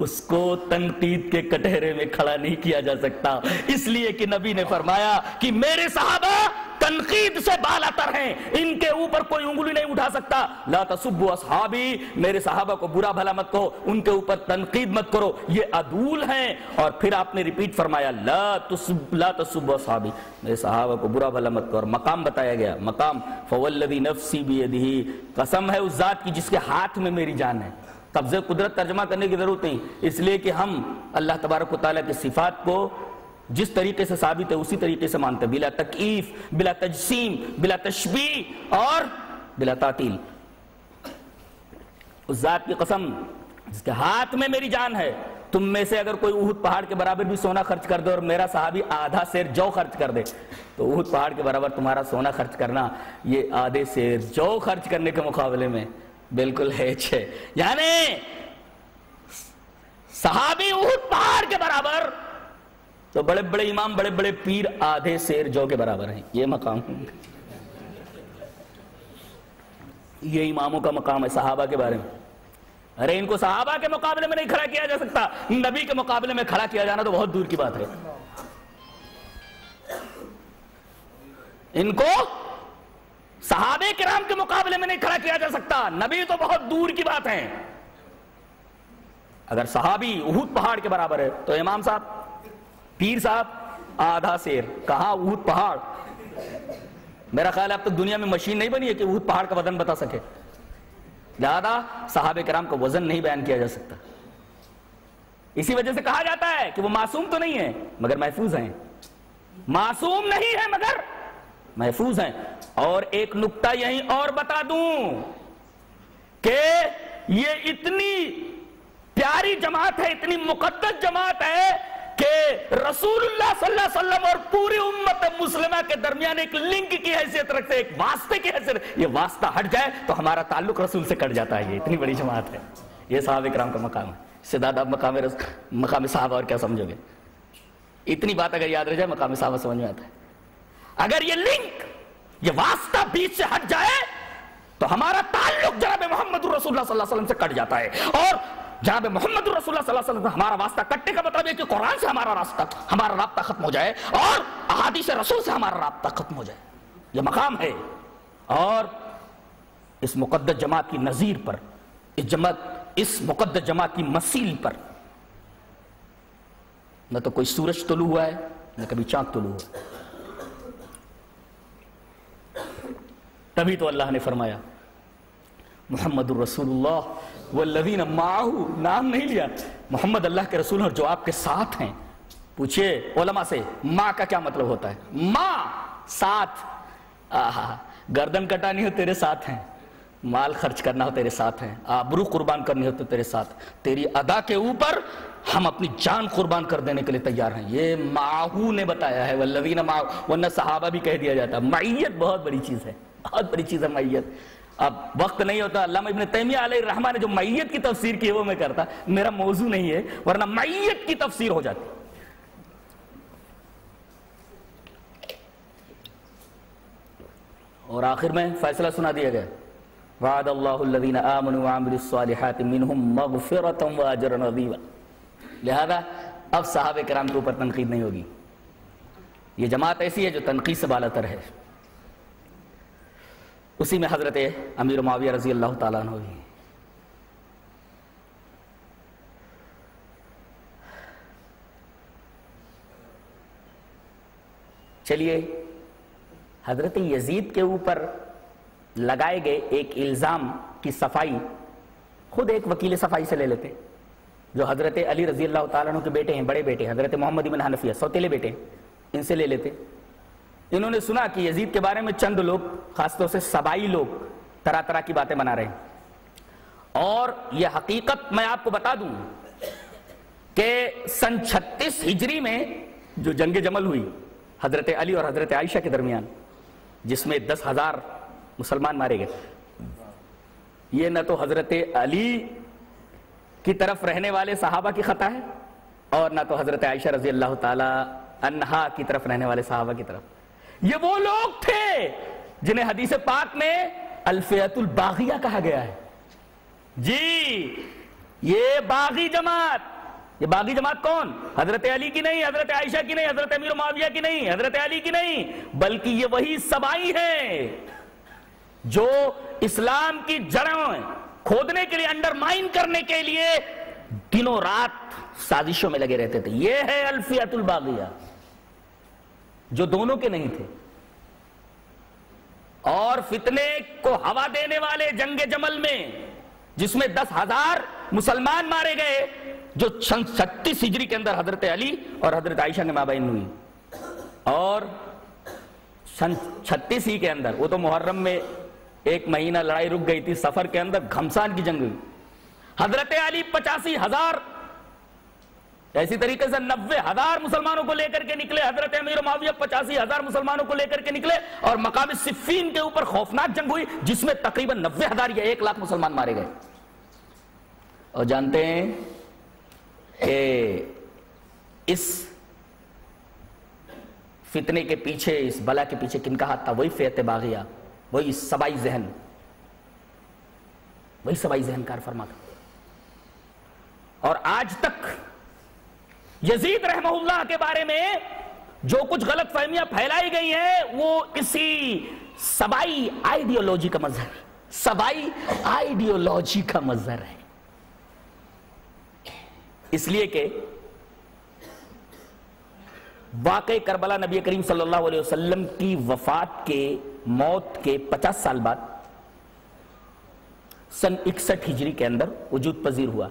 اس کو تنقید کے کٹہرے میں کھڑا نہیں کیا جا سکتا، اس لیے کہ نبی نے فرمایا کہ میرے صحابہ تنقید سے بالا تر ہیں، ان کے اوپر کوئی انگلی نہیں اٹھا سکتا۔ لا تسبوا اصحابی، میرے صحابہ کو برا بھلا مت کہو، ان کے اوپر تنقید مت کرو، یہ عدول ہیں۔ اور پھر آپ نے ریپیٹ فرمایا لا تسبوا اصحابی، میرے صحابہ کو برا بھلا مت کرو۔ مقام بتایا گیا، مقام فوالذی نفسی بیدہ، قسم ہے اس ذات کی جس کے ہاتھ میں میری جان ہے۔ قبضہ قدرت ترجمہ کرنے کی ضرورت نہیں، اس لیے کہ ہم اللہ تبارک و تعالیٰ کی صفات کو جس طریقے سے ثابت ہے اسی طریقے سے مانتے ہیں، بلا تکییف، بلا تجسیم، بلا تشبیہ اور بلا تعطیل۔ اس ذات کی قسم جس کے ہاتھ میں میری جان ہے، تم میں سے اگر کوئی احد پہاڑ کے برابر بھی سونا خرچ کر دے اور میرا صحابی آدھا سیر جو خرچ کر دے، تو احد پہاڑ کے برابر تمہارا سونا خرچ کرنا یہ آدھے سیر جو خرچ کرنے کے مقابلے میں بالکل ہیچ ہے. یعنی صحابی احد پہاڑ کے برابر تو بڑے بڑے امام، بڑے بڑے پیر آدھے سیر جو کے برابر ہیں. یہ مقام، یہ اماموں کا مقام ہے صحابہ کے بارے میں. ارے ان کو صحابہ کے مقابلے میں نہیں کھڑا کیا جا سکتا، نبی کے مقابلے میں کھڑا کیا جانا تو بہت دور کی بات ہے. ان کو صحابہ کرام کے مقابلے میں نہیں کھڑا کیا جا سکتا، نبی تو بہت دور کی بات ہے. اگر صحابی احد پہاڑ کے برابر ہے تو امام صاحب، پیر صاحب آدھا سیر، کہاں احد پہاڑ. میرا خیال ہے اب تک دنیا میں مشین نہیں بنی ہے کہ احد پہاڑ کا وزن بتا سکے، لہذا صحابہ کرام کا وزن نہیں بیان کیا جا سکتا. اسی وجہ سے کہا جاتا ہے کہ وہ معصوم تو نہیں ہیں مگر محفوظ ہیں. معصوم نہیں ہے مگر محفوظ ہیں. اور ایک نکتہ یہیں اور بتا دوں کہ یہ اتنی پیاری جماعت ہے، اتنی مقدس جماعت ہے کہ رسول اللہ صلی اللہ علیہ وسلم اور پوری امت مسلمہ کے درمیان ایک لنک کی حیثیت رکھتے ہیں، ایک واسطے کی حیثیت. یہ واسطہ ہٹ جائے تو ہمارا تعلق رسول سے کٹ جاتا ہے. یہ اتنی بڑی جماعت ہے. یہ صحابہ کرام کا مقام ہے. اس سے زیادہ مقام صحابہ اور کیا سمجھو گے؟ اتنی بات اگر یاد رہ جائے مقام صحابہ سمجھ میں آتا ہے. اگر یہ لنک، یہ واسطہ بیچ سے ہٹ جائے تو ہمارا تعلق جناب محمد رسول اللہ صلی اللہ علیہ وسلم سے کٹ جاتا ہے. اور جناب محمد رسول اللہ صلی اللہ علیہ وسلم سے ہمارا واسطہ کٹنے کا مطلب ہے کہ قرآن سے ہمارا رابطہ ختم ہو جائے اور احادیث رسول سے ہمارا رابطہ ختم ہو جائے. یہ مقام ہے. اور اس مقدس جماعت کی نظیر پر، اس مقدس جماعت کی مثیل پر نہ تو کوئی سورج طلوع ہوا ہے نہ کبھی چاند طلوع ہوا. تبھی تو اللہ نے فرمایا محمد الرسول اللہ والذین معہ، نام نہیں لیا، محمد اللہ کے رسول اور جو آپ کے ساتھ ہیں. پوچھئے علماء سے ماں کا کیا مطلب ہوتا ہے؟ ماں ساتھ، گردن کٹانی ہو تیرے ساتھ ہیں، مال خرچ کرنا ہو تیرے ساتھ ہیں، آبرو قربان کرنی ہو تو تیرے ساتھ، تیری ادا کے اوپر ہم اپنی جان قربان کر دینے کے لیے تیار ہیں. یہ معہو نے بتایا ہے، والذین معہ، ورنہ صحابہ بھی کہہ دیا جاتا. معیت بہت بڑی چیز ہے، بہت بڑی چیز ہے معیت. اب وقت نہیں ہوتا، علامہ ابن تیمیہ علیہ الرحمہ نے جو معیت کی تفسیر کی ہے وہ میں کرتا، میرا موضوع نہیں ہے، ورنہ معیت کی تفسیر ہو جاتی. اور آخر میں فیصلہ سنا دیا گیا، وعد اللہ الذین آمنوا وعملوا الصالحات منہم مغفرۃ واجرا عظیما. لہذا اب صحابہ کرام کے اوپر تنقید نہیں ہوگی. یہ جماعت ایسی ہے جو تنقید سے بالاتر ہے. اسی میں حضرت امیر معاویہ رضی اللہ تعالیٰ عنہ بھی. چلیے حضرت یزید کے اوپر لگائے گئے ایک الزام کی صفائی خود ایک وکیل صفائی سے لے لیتے جو حضرت علی رضی اللہ تعالیٰ عنہ کے بیٹے ہیں، بڑے بیٹے حضرت محمد بن حنفیہ، سوتیلے بیٹے، ان سے لے لیتے. انہوں نے سنا کہ یزید کے بارے میں چند لوگ، خاص طور سے سبائی لوگ، طرح طرح کی باتیں بنا رہے ہیں. اور یہ حقیقت میں آپ کو بتا دوں کہ سن 36 ہجری میں جو جنگ جمل ہوئی حضرت علی اور حضرت عائشہ کے درمیان، جس میں 10,000 مسلمان مارے گئے، یہ نہ تو حضرت علی کی طرف رہنے والے صحابہ کی خطا ہے اور نہ تو حضرت عائشہ رضی اللہ تعالی عنہا کی طرف رہنے والے صحابہ کی طرف. یہ وہ لوگ تھے جنہیں حدیث پاک میں الفئۃ الباغیہ کہا گیا ہے. جی یہ باغی جماعت، یہ باغی جماعت کون؟ حضرت علی کی نہیں، حضرت عائشہ کی نہیں، حضرت امیر معاویہ کی نہیں، حضرت علی کی نہیں، بلکہ یہ وہی سبائی ہیں جو اسلام کی جڑیں کھودنے کے لیے، انڈرمائن کرنے کے لیے دنوں رات سازشوں میں لگے رہتے تھے. یہ ہے الفئۃ الباغیہ، جو دونوں کے نہیں تھے. اور فتنے کو ہوا دینے والے جنگ جمل میں جس میں 10,000 مسلمان مارے گئے، جو 36 ہجری کے اندر حضرت علی اور حضرت عائشہ کے مابین ہوئی، اور 36 ہی کے اندر، وہ تو محرم میں ایک مہینہ لڑائی رک گئی تھی، سفر کے اندر گھمسان کی جنگ ہوئی. حضرت علی 85,000، ایسی طریقے سے 90,000 مسلمانوں کو لے کر کے نکلے، حضرت امیر معاویہ 85,000 مسلمانوں کو لے کر کے نکلے، اور مقام صفین کے اوپر خوفناک جنگ ہوئی جس میں تقریباً 90,000 یا 1,00,000 مسلمان مارے گئے۔ اور جانتے ہیں کہ اس فتنے کے پیچھے، اس بلا کے پیچھے کن کا ہاتھ تھا؟ وہی فیعت باغیہ، وہی سبائی ذہن کار فرما تھا۔ اور آج تک یزید رحمہ اللہ کے بارے میں جو کچھ غلط فہمیاں پھیلائی گئی ہیں وہ اسی سبائی آئیڈیالوجی کا مظہر ہے، اس لیے کہ واقع کربلا نبی کریم صلی اللہ علیہ وسلم کی وفات کے موت کے 50 سال بعد سن 61 ہجری کے اندر وجود پذیر ہوا،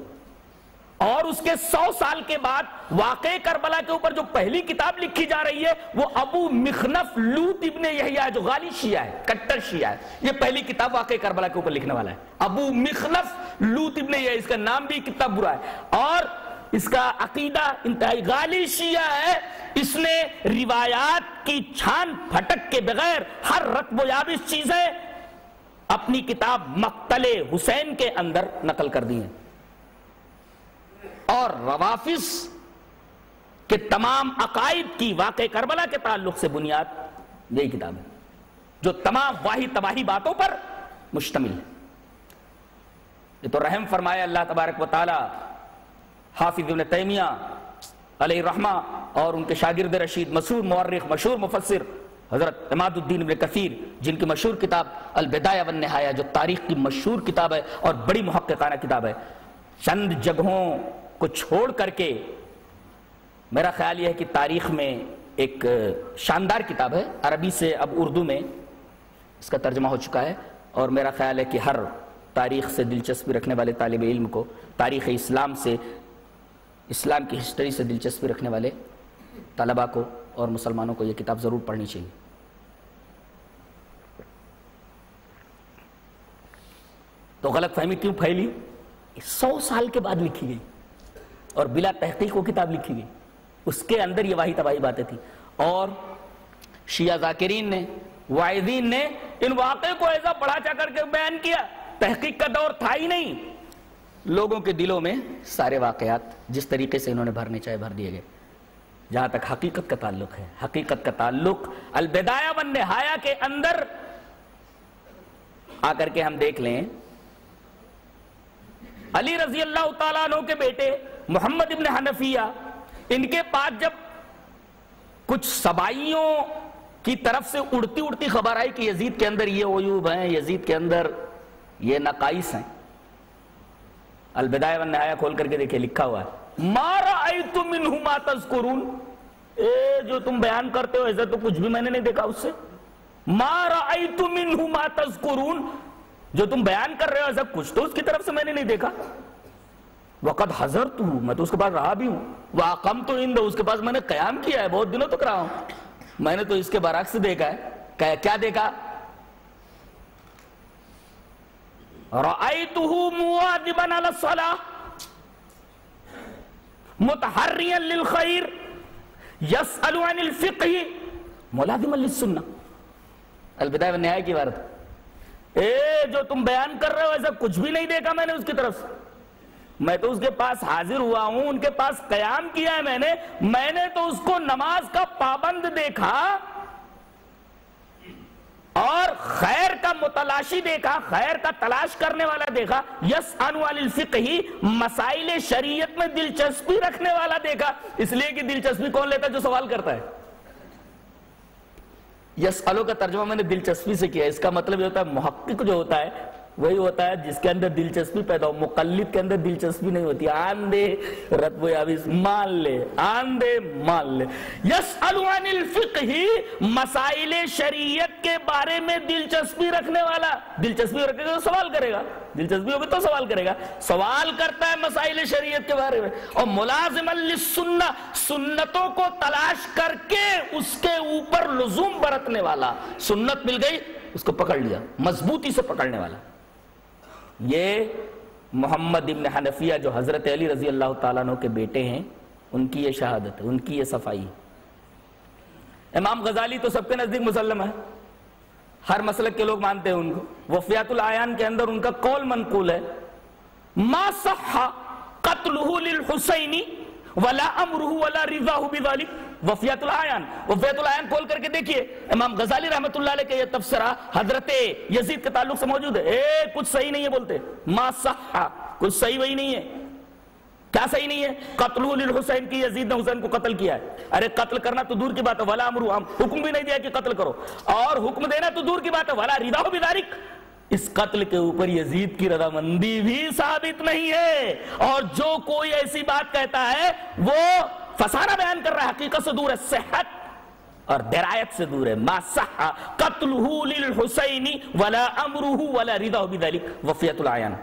اور اس کے 100 سال کے بعد واقع کربلا کے اوپر جو پہلی کتاب لکھی جا رہی ہے وہ ابو مخنف لوط ابن یحییٰ جو غالی شیعہ ہے، کٹر شیعہ ہے، یہ پہلی کتاب واقع کربلا کے اوپر لکھنے والا ہے۔ ابو مخنف لوط ابن یحییٰ، اس کا نام بھی کتنا برا ہے، اور اس کا عقیدہ انتہائی غالی شیعہ ہے۔ اس نے روایات کی چھان پھٹک کے بغیر ہر رتب و یابس چیزیں اپنی کتاب مقتل حسین کے اندر نقل کر دی ہیں، اور روافظ کے تمام عقائد کی واقع کربلا کے تعلق سے بنیاد یہی کتاب ہے جو تمام واہی تباہی باتوں پر مشتمل ہے۔ یہ تو رحم فرمایا اللہ تبارک و تعالی حافظ ابن تیمیہ علیہ الرحمہ اور ان کے شاگرد رشید، مشہور مورخ، مشہور مفسر حضرت عماد الدین ابن کثیر، جن کی مشہور کتاب البدایہ والنہایہ جو تاریخ کی مشہور کتاب ہے اور بڑی محققانہ کتاب ہے، چند جگہوں کو چھوڑ کر کے میرا خیال یہ ہے کہ تاریخ میں ایک شاندار کتاب ہے، عربی سے اب اردو میں اس کا ترجمہ ہو چکا ہے، اور میرا خیال ہے کہ ہر تاریخ سے دلچسپی رکھنے والے طالب علم کو، تاریخ اسلام سے، اسلام کی ہسٹری سے دلچسپی رکھنے والے طلباء کو اور مسلمانوں کو یہ کتاب ضرور پڑھنی چاہیے۔ تو غلط فہمی کیوں پھیلی؟ 100 سال کے بعد لکھی گئی اور بلا تحقیق وہ کتاب لکھی گئی، اس کے اندر یہ واہی تباہی باتیں تھیں، اور شیعہ ذاکرین نے، واعظین نے ان واقعے کو ایسا بڑھا چڑھا کر کے بیان کیا، تحقیق کا دور تھا ہی نہیں، لوگوں کے دلوں میں سارے واقعات جس طریقے سے انہوں نے بھرنے چاہے بھر دیے گئے۔ جہاں تک حقیقت کا تعلق ہے، حقیقت کا تعلق البدایہ والنہایہ کے اندر آ کر کے ہم دیکھ لیں، علی رضی اللہ تعالیٰ عنہ کے بیٹے محمد ابن حنفیہ، ان کے پاس جب کچھ سبائیوں کی طرف سے اڑتی اڑتی خبر آئی کہ یزید کے اندر یہ عیوب ہیں، یزید کے اندر یہ نقائص ہیں، البدایہ والنہایہ کھول کر کے دیکھیں، لکھا ہوا ہے ما رأیت منہ ما تذکرون، جو تم بیان کرتے ہو ایسا تو کچھ بھی میں نے نہیں دیکھا اس سے، ما رأیت منہ ما تذکرون، جو تم بیان کر رہے ہو ایسا کچھ تو اس کی طرف سے میں نے نہیں دیکھا، وقد حضرت ہوں، میں تو اس کے پاس رہا بھی ہوں، واقمت عندہ، اس کے پاس میں نے قیام کیا ہے، بہت دنوں تک رہا ہوں، میں نے تو اس کے برعکس دیکھا ہے، کیا دیکھا؟ رأیتہ مواظبا علی الصلاۃ متحریا للخیر یسأل عن الفقہ ملازما للسنہ، البدایہ والنہایہ کی عبارت، جو تم بیان کر رہے ہو ایسا کچھ بھی نہیں دیکھا میں نے اس کی طرف سے، میں تو اس کے پاس حاضر ہوا ہوں، ان کے پاس قیام کیا ہے میں نے تو اس کو نماز کا پابند دیکھا اور خیر کا متلاشی دیکھا، خیر کا تلاش کرنے والا دیکھا، یسأل عن الفقہ، مسائل شریعت میں دلچسپی رکھنے والا دیکھا، اس لیے کہ دلچسپی کون لیتا ہے؟ جو سوال کرتا ہے۔ یسألو کا ترجمہ میں نے دلچسپی سے کیا، اس کا مطلب یہ ہوتا ہے محقق جو ہوتا ہے وہی ہوتا ہے جس کے اندر دلچسپی پیدا ہو، مقلد کے اندر دلچسپی نہیں ہوتی، آن دے رتب و یابس مان لے، آن دے مان لے۔ یسأل عن الفقہ، مسائل شریعت کے بارے میں دلچسپی رکھنے والا، دلچسپی رکھے گا تو سوال کرے گا، دلچسپی ہوگی تو سوال کرے گا، سوال کرتا ہے مسائل شریعت کے بارے میں، اور ملازما للسنہ، سنتوں کو تلاش کر کے اس کے اوپر لزوم برتنے والا، سنت مل گئی اس کو پکڑ لیا، مضبوطی سے پکڑنے والا، یہ محمد ابن حنفیہ جو حضرت علی رضی اللہ تعالیٰ عنہ کے بیٹے ہیں، ان کی یہ شہادت ہے، ان کی یہ صفائی. امام غزالی تو سب کے نزدیک مسلم ہے، ہر مسلک کے لوگ مانتے ہیں ان کو. وفیات العیان کے اندر ان کا قول منقول ہے، ما صح قتلہ للحسین ولا امرہ ولا رضاہ بذلک. وفیات العیان کھول کر کے دیکھیے، امام غزالی رحمت اللہ علیہ کا یہ تفسیرہ حضرت یزید کے تعلق سے موجود ہے. کچھ صحیح نہیں ہے بولتے، ما صح، کچھ صحیح وہی نہیں ہے. کیا صحیح نہیں ہے؟ قتلہ للحسین کی، یزید نے حسین کو قتل کیا ہے. ارے قتل کرنا تو دور کی بات ہے، ولا امرہ، حکم بھی نہیں دیا کہ قتل کرو، اور حکم دینا تو دور کی بات ہے، ولا رضاہ بذلک. اس قتل کے اوپر یزید کی رضامندی بھی ثابت نہیں ہے. اور جو کوئی ایسی بات کہتا ہے وہ فسانہ بیان کر رہا ہے، حقیقت سے دور ہے، صحت اور درایت سے دور ہے. ما صح قتلہ للحسین ولا امرہ ولا رضاہ بذلک. وفیات العیان.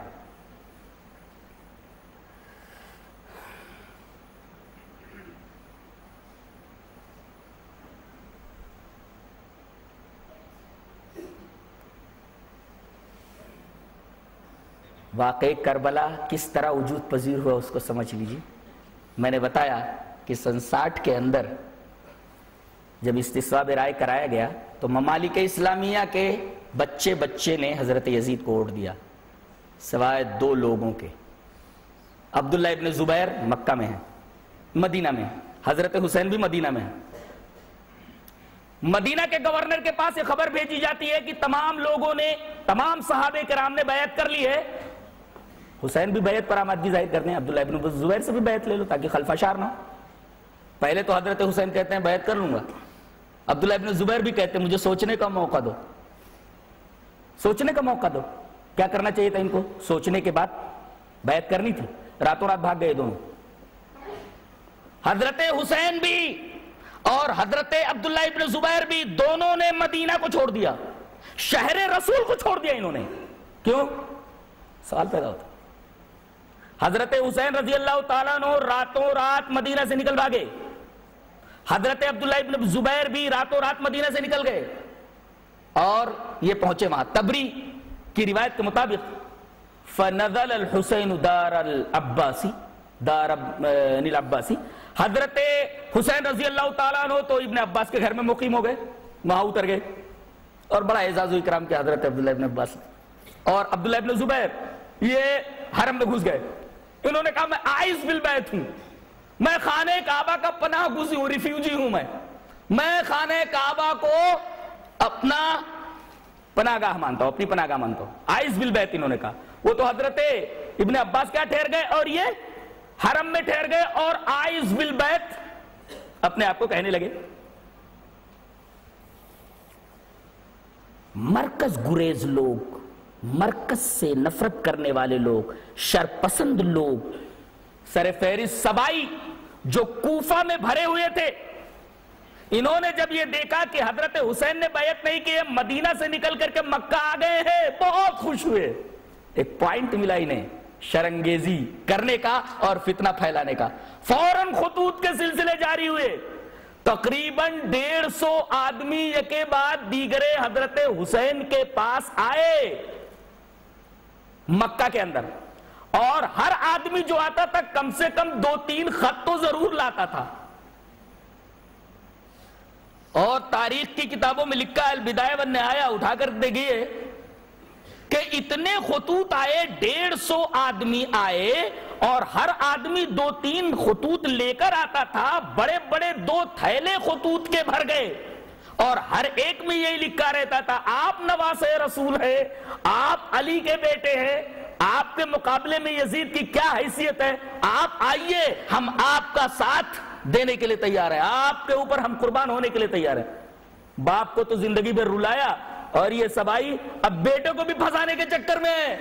واقعی کربلا کس طرح وجود پذیر ہوا اس کو سمجھ لیجیے. میں نے بتایا کہ سن 60 کے اندر جب استصواب رائے کرایا گیا تو ممالک اسلامیہ کے بچے نے حضرت یزید کو ووٹ دیا، سوائے 2 لوگوں کے. عبداللہ ابن زبیر مکہ میں ہیں، مدینہ میں، حضرت حسین بھی مدینہ میں ہیں. مدینہ کے گورنر کے پاس یہ خبر بھیجی جاتی ہے کہ تمام لوگوں نے، تمام صحابہ کرام نے بیعت کر لی ہے. حسین بھی بیعت پر آمادگی ظاہر کرتے ہیں، عبداللہ ابن زبیر سے بھی بیعت لے لو تاکہ خلفہ شار نہ ہو. پہلے تو حضرت حسین کہتے ہیں بیعت کر لوں گا، عبداللہ ابن زبیر بھی کہتے ہیں مجھے سوچنے کا موقع دو، سوچنے کا موقع دو. کیا کرنا چاہیے تھا ان کو؟ سوچنے کے بعد بیعت کرنی تھی. راتوں رات بھاگ گئے دونوں. حضرت حسین بھی اور حضرت عبداللہ ابن زبیر بھی، دونوں نے مدینہ کو چھوڑ دیا، شہر رسول کو چھوڑ دیا انہوں نے. کیوں؟ سوال پیدا ہوتا. حضرت حسین رضی اللہ تعالیٰ عنہ راتوں رات مدینہ سے نکل بھاگے، حضرت عبداللہ ابن زبیر بھی راتوں رات مدینہ سے نکل گئے اور یہ پہنچے وہاں. تبری کی روایت کے مطابق فنزل الحسین دار العباسی، حضرت حسین رضی اللہ تعالیٰ عنہ تو ابن عباس کے گھر میں مقیم ہو گئے، وہاں اتر گئے اور بڑا اعزاز و اکرام کیا حضرت عبداللہ ابن عباس. اور عبداللہ ابن زبیر یہ حرم میں گھس گئے. انہوں نے کہا میں عائز بالبیت ہوں، میں خانہ کعبہ کا پناہ گزین ہوں، ریفیوجی ہوں، میں خانہ کعبہ کو اپنا پناہ گاہ مانتا ہوں، اپنی پناہ گاہ مانتا ہوں. عائز بالبیت انہوں نے کہا. وہ تو حضرت ابن عباس کیا ٹھہر گئے اور یہ حرم میں ٹھہر گئے اور عائز بالبیت اپنے آپ کو کہنے لگے. مرکز گریز لوگ، مرکز سے نفرت کرنے والے لوگ، شرپسند لوگ، سر فہرست سبائی جو کوفہ میں بھرے ہوئے تھے، انہوں نے جب یہ دیکھا کہ حضرت حسین نے بیعت نہیں کی، مدینہ سے نکل کر کے مکہ آ گئے ہیں، بہت خوش ہوئے. ایک پوائنٹ ملا انہیں شرنگیزی کرنے کا اور فتنہ پھیلانے کا. فوراً خطوط کے سلسلے جاری ہوئے. تقریباً 150 آدمی یکے بعد دیگرے حضرت حسین کے پاس آئے مکہ کے اندر، اور ہر آدمی جو آتا تھا کم سے کم 2-3 خط تو ضرور لاتا تھا. اور تاریخ کی کتابوں میں لکھا ہے، البدایہ والنہایہ اٹھا کر دیکھیے کہ اتنے خطوط آئے، 150 آدمی آئے اور ہر آدمی 2-3 خطوط لے کر آتا تھا. بڑے بڑے 2 تھیلے خطوط کے بھر گئے اور ہر ایک میں یہی لکھا رہتا تھا آپ نواسہ رسول ہے، آپ علی کے بیٹے ہیں، آپ کے مقابلے میں یزید کی کیا حیثیت ہے، آپ آئیے، ہم آپ کا ساتھ دینے کے لیے تیار ہیں، آپ کے اوپر ہم قربان ہونے کے لیے تیار ہیں. باپ کو تو زندگی میں رلایا اور یہ سبائی اب بیٹے کو بھی پھنسانے کے چکر میں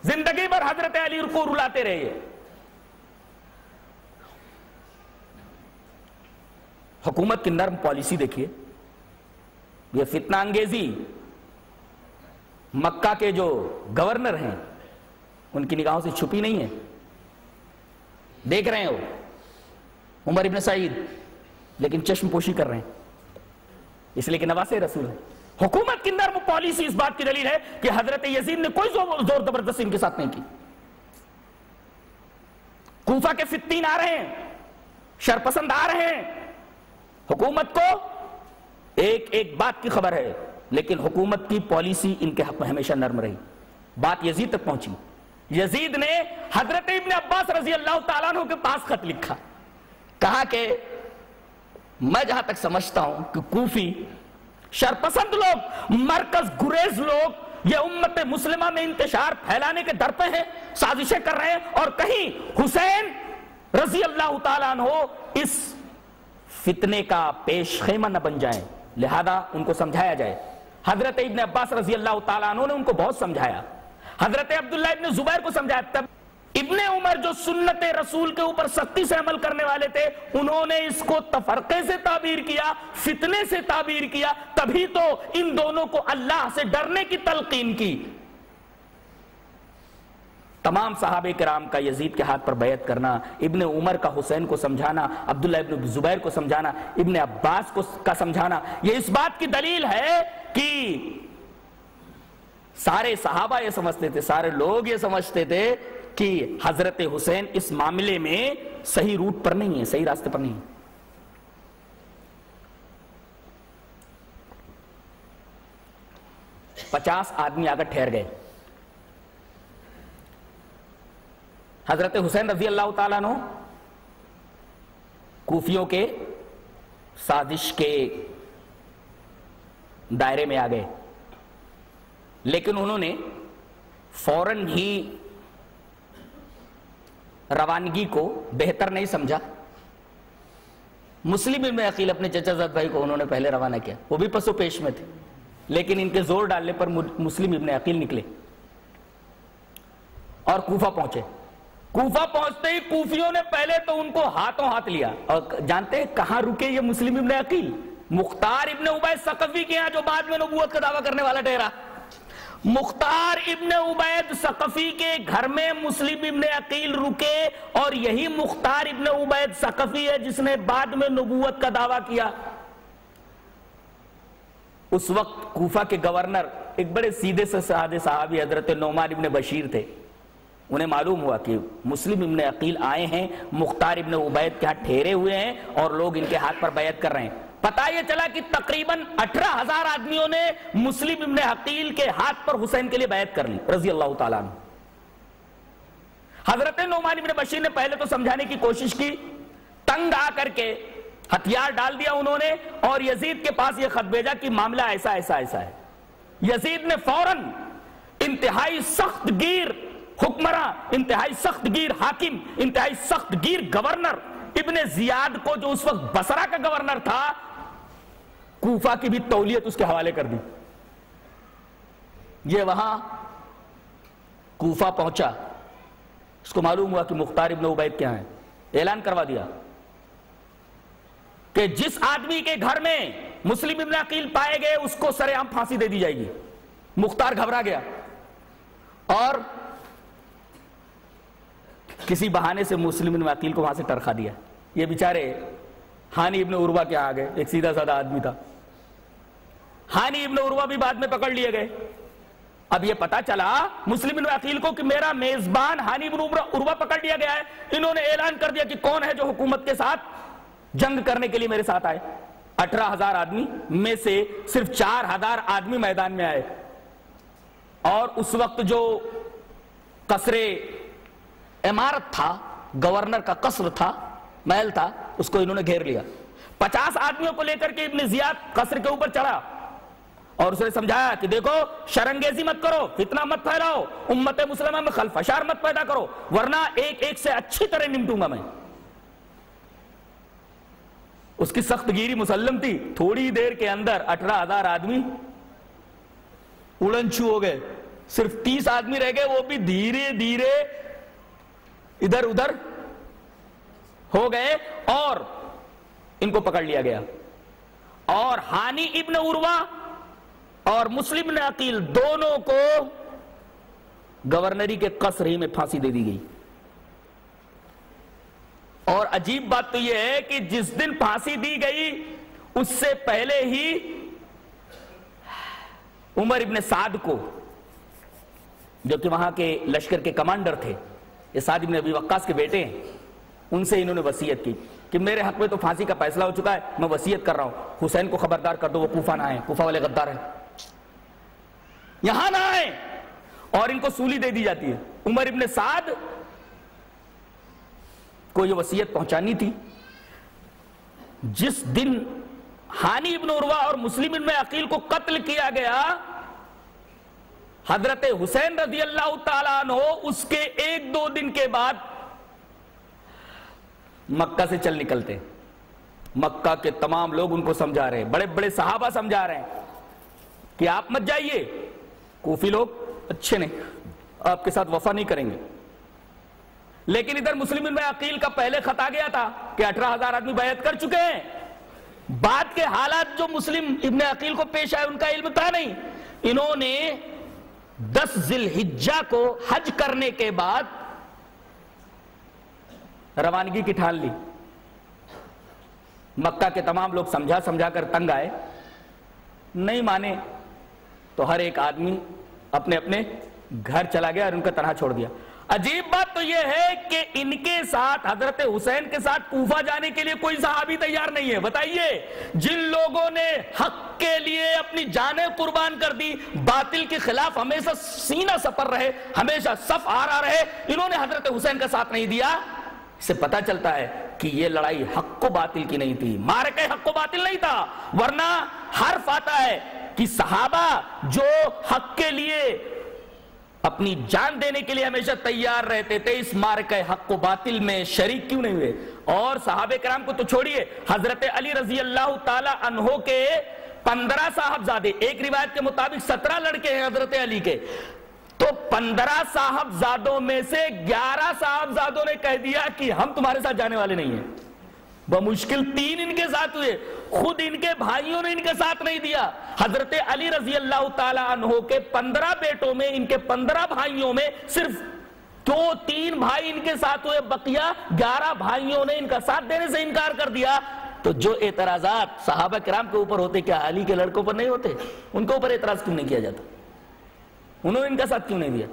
زندگی بھر حضرت علی کو رلاتے رہے. حکومت کی نرم پالیسی دیکھیے. یہ فتنہ انگیزی مکہ کے جو گورنر ہیں ان کی نگاہوں سے چھپی نہیں ہے. دیکھ رہے ہو عمر ابن سعید، لیکن چشم پوشی کر رہے ہیں اس لیے کہ نواسہ رسول ہے. حکومت کی نرم پالیسی اس بات کی دلیل ہے کہ حضرت یزید نے کوئی زور زبردستی ان کے ساتھ نہیں کی. کوفہ کے فتین آ رہے ہیں, شرپسند آ رہے ہیں, حکومت کو ایک ایک بات کی خبر ہے, لیکن حکومت کی پالیسی ان کے حق میں ہمیشہ نرم رہی. بات یزید تک پہنچی. یزید نے حضرت ابن عباس رضی اللہ تعالیٰ عنہ کے پاس خط لکھا, کہا کہ میں جہاں تک سمجھتا ہوں کہ کوفی شرپسند لوگ, مرکز گریز لوگ یہ امت مسلمہ میں انتشار پھیلانے کے در پہ ہیں, سازشیں کر رہے ہیں, اور کہیں حسین رضی اللہ تعالیٰ عنہ اس فتنے کا پیش خیمہ نہ بن جائیں, لہذا ان کو سمجھایا جائے. حضرت ابن عباس رضی اللہ تعالیٰ عنہ نے ان کو بہت سمجھایا, حضرت عبداللہ ابن زبیر کو سمجھایا. تب ابن عمر جو سنت رسول کے اوپر سختی سے عمل کرنے والے تھے, انہوں نے اس کو تفرقے سے تعبیر کیا, فتنے سے تعبیر کیا, تبھی تو ان دونوں کو اللہ سے ڈرنے کی تلقین کی. تمام صحابہ کرام کا یزید کے ہاتھ پر بیعت کرنا, ابن عمر کا حسین کو سمجھانا, عبداللہ ابن زبیر کو سمجھانا, ابن عباس کا سمجھانا, یہ اس بات کی دلیل ہے کہ سارے صحابہ یہ سمجھتے تھے, سارے لوگ یہ سمجھتے تھے کہ حضرت حسین اس معاملے میں صحیح روٹ پر نہیں ہے, صحیح راستے پر نہیں ہے. پچاس آدمی آ کر ٹھہر گئے. حضرت حسین رضی اللہ تعالیٰ عنہ کوفیوں کے سازش کے دائرے میں آ گئے, لیکن انہوں نے فوراً ہی روانگی کو بہتر نہیں سمجھا. مسلم ابن عقیل اپنے چچا زاد بھائی کو انہوں نے پہلے روانہ کیا, وہ بھی پسو پیش میں تھے, لیکن ان کے زور ڈالنے پر مسلم ابن عقیل نکلے اور کوفہ پہنچے. کوفہ پہنچتے ہی کوفیوں نے پہلے تو ان کو ہاتھوں ہاتھ لیا, اور جانتے ہیں کہاں رکے یہ مسلم ابن عقیل؟ مختار ابن عبید ثقفی کے ہاں, جو بعد میں نبوت کا دعویٰ کرنے والا ٹھہرا. مختار ابن عبید ثقفی کے گھر میں مسلم ابن عقیل رکے, اور یہی مختار ابن عبید ثقفی ہے جس نے بعد میں نبوت کا دعویٰ کیا. اس وقت کوفہ کے گورنر ایک بڑے سیدھے سے سادے صحابی حضرت نعمان ابن بشیر تھے. انہیں معلوم ہوا کہ مسلم ابن عقیل آئے ہیں, مختار ابن عبید کے ہاں ٹھہرے ہوئے ہیں, اور لوگ ان کے ہاتھ پر بیعت کر رہے ہیں. پتہ یہ چلا کہ تقریباً 18,000 آدمیوں نے مسلم ابن عقیل کے ہاتھ پر حسین کے لیے بیعت کر لی رضی اللہ تعالیٰ عنہ. حضرت نعمان ابن بشیر نے پہلے تو سمجھانے کی کوشش کی, تنگ آ کر کے ہتھیار ڈال دیا انہوں نے, اور یزید کے پاس یہ خط بھیجا کہ معاملہ ایسا ایسا ایسا ہے. یزید نے فوراً انتہائی سخت گیر حکمراں, انتہائی سخت گیر حاکم, انتہائی سخت گیر گورنر ابن زیاد کو, جو اس وقت بصرہ کا گورنر تھا, کوفہ کی بھی تولیت اس کے حوالے کر دی. یہ وہاں کوفہ پہنچا, اس کو معلوم ہوا کہ مختار ابن عبید کیا ہیں, اعلان کروا دیا کہ جس آدمی کے گھر میں مسلم ابن عقیل پائے گئے اس کو سر عام پھانسی دے دی جائے گی. مختار گھبرا گیا اور کسی بہانے سے مسلم ابن عقیل کو وہاں سے ٹرخا دیا. یہ بیچارے ہانی ابن عروہ کے آ گئے, ایک سیدھا سادہ آدمی تھا. ہانی ابن عروہ بھی بعد میں پکڑ لیے گئے. اب یہ پتا چلا مسلم ابن عقیل کو کہ میرا میزبان ہانی ابن عروہ پکڑ لیا گیا ہے. انہوں نے اعلان کر دیا کہ کون ہے جو حکومت کے ساتھ جنگ کرنے کے لیے میرے ساتھ آئے. 18,000 آدمی میں سے صرف 4,000 آدمی میدان میں آئے, اور اس وقت جو قصر عمارت تھا, گورنر کا قصر تھا, محل تھا, اس کو انہوں نے گھیر لیا. 50 آدمیوں کو لے کر کے ابن زیاد قصر کے اوپر چڑھا, اور اس نے سمجھایا کہ دیکھو شرنگیزی مت کرو, فتنہ مت پھیلاؤ, امت مسلمہ میں خلفشار مت پیدا کرو, ورنہ ایک ایک سے اچھی طرح نمٹوں گا میں. اس کی سخت گیری مسلم تھی. تھوڑی دیر کے اندر 18,000 آدمی اڑن چھو ہو گئے, صرف 30 آدمی رہ گئے, وہ بھی دھیرے دھیرے ادھر ادھر ہو گئے, اور ان کو پکڑ لیا گیا. اور ہانی ابن عروہ اور مسلم ابن عقیل دونوں کو گورنری کے قصر ہی میں پھانسی دے دی گئی. اور عجیب بات تو یہ ہے کہ جس دن پھانسی دی گئی اس سے پہلے ہی عمر ابن سعد کو، جو کہ وہاں کے لشکر کے کمانڈر تھے، یہ سعد ابن ابی وقاص کے بیٹے ہیں، ان سے انہوں نے وصیت کی کہ میرے حق میں تو پھانسی کا فیصلہ ہو چکا ہے، میں وصیت کر رہا ہوں حسین کو خبردار کر دو وہ کوفہ نہ آئیں، کوفہ والے غدار ہیں، یہاں نہ آئیں، اور ان کو سولی دے دی جاتی ہے۔ عمر ابن سعد کو یہ وصیت پہنچانی تھی۔ جس دن ہانی ابن عروہ اور مسلم ابن عقیل کو قتل کیا گیا، حضرت حسین رضی اللہ تعالیٰ عنہ اس کے 1-2 دن کے بعد مکہ سے چل نکلتے۔ مکہ کے تمام لوگ ان کو سمجھا رہے ہیں، بڑے بڑے صحابہ سمجھا رہے ہیں کہ آپ مت جائیے، کوفی لوگ اچھے نہیں، آپ کے ساتھ وفا نہیں کریں گے۔ لیکن ادھر مسلم ابن عقیل کا پہلے خط آ گیا تھا کہ 18,000 آدمی بیعت کر چکے ہیں۔ بعد کے حالات جو مسلم ابن عقیل کو پیش آئے ان کا علم تھا نہیں۔ انہوں نے 10 ذی الحجہ کو حج کرنے کے بعد روانگی کی ٹھان لی۔ مکہ کے تمام لوگ سمجھا کر تنگ آئے، نہیں مانے تو ہر ایک آدمی اپنے اپنے گھر چلا گیا اور ان کا تنہا چھوڑ دیا۔ عجیب بات تو یہ ہے کہ ان کے ساتھ، حضرت حسین کے ساتھ کوفہ جانے کے لیے کوئی صحابی تیار نہیں ہے۔ بتائیے، جن لوگوں نے حق کے لیے اپنی جانیں قربان کر دی، باطل کے خلاف ہمیشہ سینہ سپر رہے، ہمیشہ صف آرا رہے، انہوں نے حضرت حسین کا ساتھ نہیں دیا۔ اس سے پتہ چلتا ہے کہ یہ لڑائی حق و باطل کی نہیں تھی، معرکہ حق و باطل نہیں تھا، ورنہ حرف آتا ہے کہ صحابہ جو حق کے لیے اپنی جان دینے کے لیے ہمیشہ تیار رہتے تھے، اس معرکہ حق و باطل میں شریک کیوں نہیں ہوئے؟ اور صحابہ کرام کو تو چھوڑیے، حضرت علی رضی اللہ تعالی عنہ کے 15 صاحبزادے، ایک روایت کے مطابق 17 لڑکے ہیں حضرت علی کے، تو 15 صاحبزادوں میں سے 11 صاحبزادوں نے کہہ دیا کہ ہم تمہارے ساتھ جانے والے نہیں ہیں۔ بمشکل 3 ان کے ساتھ ہوئے، خود ان کے بھائیوں نے ان کے ساتھ نہیں دیا۔ حضرت علی رضی اللہ تعالی عنہ کے 15 بیٹوں میں، ان کے 15 بھائیوں میں صرف 2-3 بھائی ان کے ساتھ ہوئے، بقیہ 11 بھائیوں نے ان کا ساتھ دینے سے انکار کر دیا۔ تو جو اعتراضات صحابہ کرام کے اوپر ہوتے، کیا علی کے لڑکوں پر نہیں ہوتے؟ ان کے اوپر اعتراض کیوں نہیں کیا جاتا؟ انہوں نے ان کا ساتھ کیوں نہیں دیا؟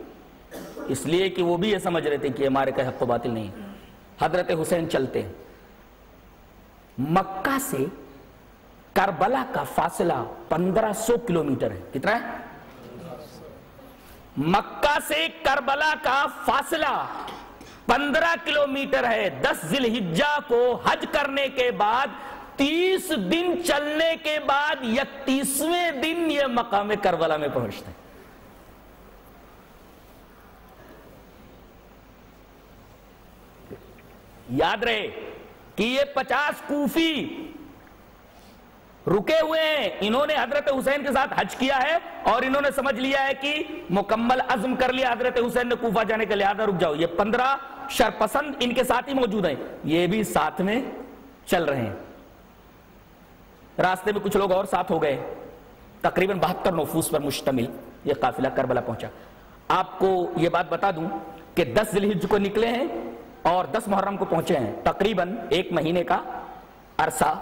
اس لیے کہ وہ بھی یہ سمجھ رہے تھے کہ ہمارے کا حق و باطل نہیں ہے۔ حضرت حسین چلتے ہیں، مکہ سے کربلا کا فاصلہ 1500 کلومیٹر ہے۔ کتنا ہے؟ مکہ سے کربلا کا فاصلہ 15 کلومیٹر ہے۔ 10 ذی الحجہ کو حج کرنے کے بعد 30 دن چلنے کے بعد 31ویں دن یہ مقام کربلا میں پہنچتے ہیں۔ یاد رہے کہ یہ 50 کوفی رکے ہوئے ہیں، انہوں نے حضرت حسین کے ساتھ حج کیا ہے اور انہوں نے سمجھ لیا ہے کہ مکمل عزم کر لیا حضرت حسین نے کوفہ جانے کے، لہذا رک جاؤ۔ یہ 15 شرپسند ان کے ساتھ ہی موجود ہیں، یہ بھی ساتھ میں چل رہے ہیں۔ راستے میں کچھ لوگ اور ساتھ ہو گئے، تقریباً 72 نفوس پر مشتمل یہ قافلہ کربلا پہنچا۔ آپ کو یہ بات بتا دوں کہ 10 ذی الحجہ کو نکلے ہیں اور 10 محرم کو پہنچے ہیں، تقریباً 1 مہینے کا عرصہ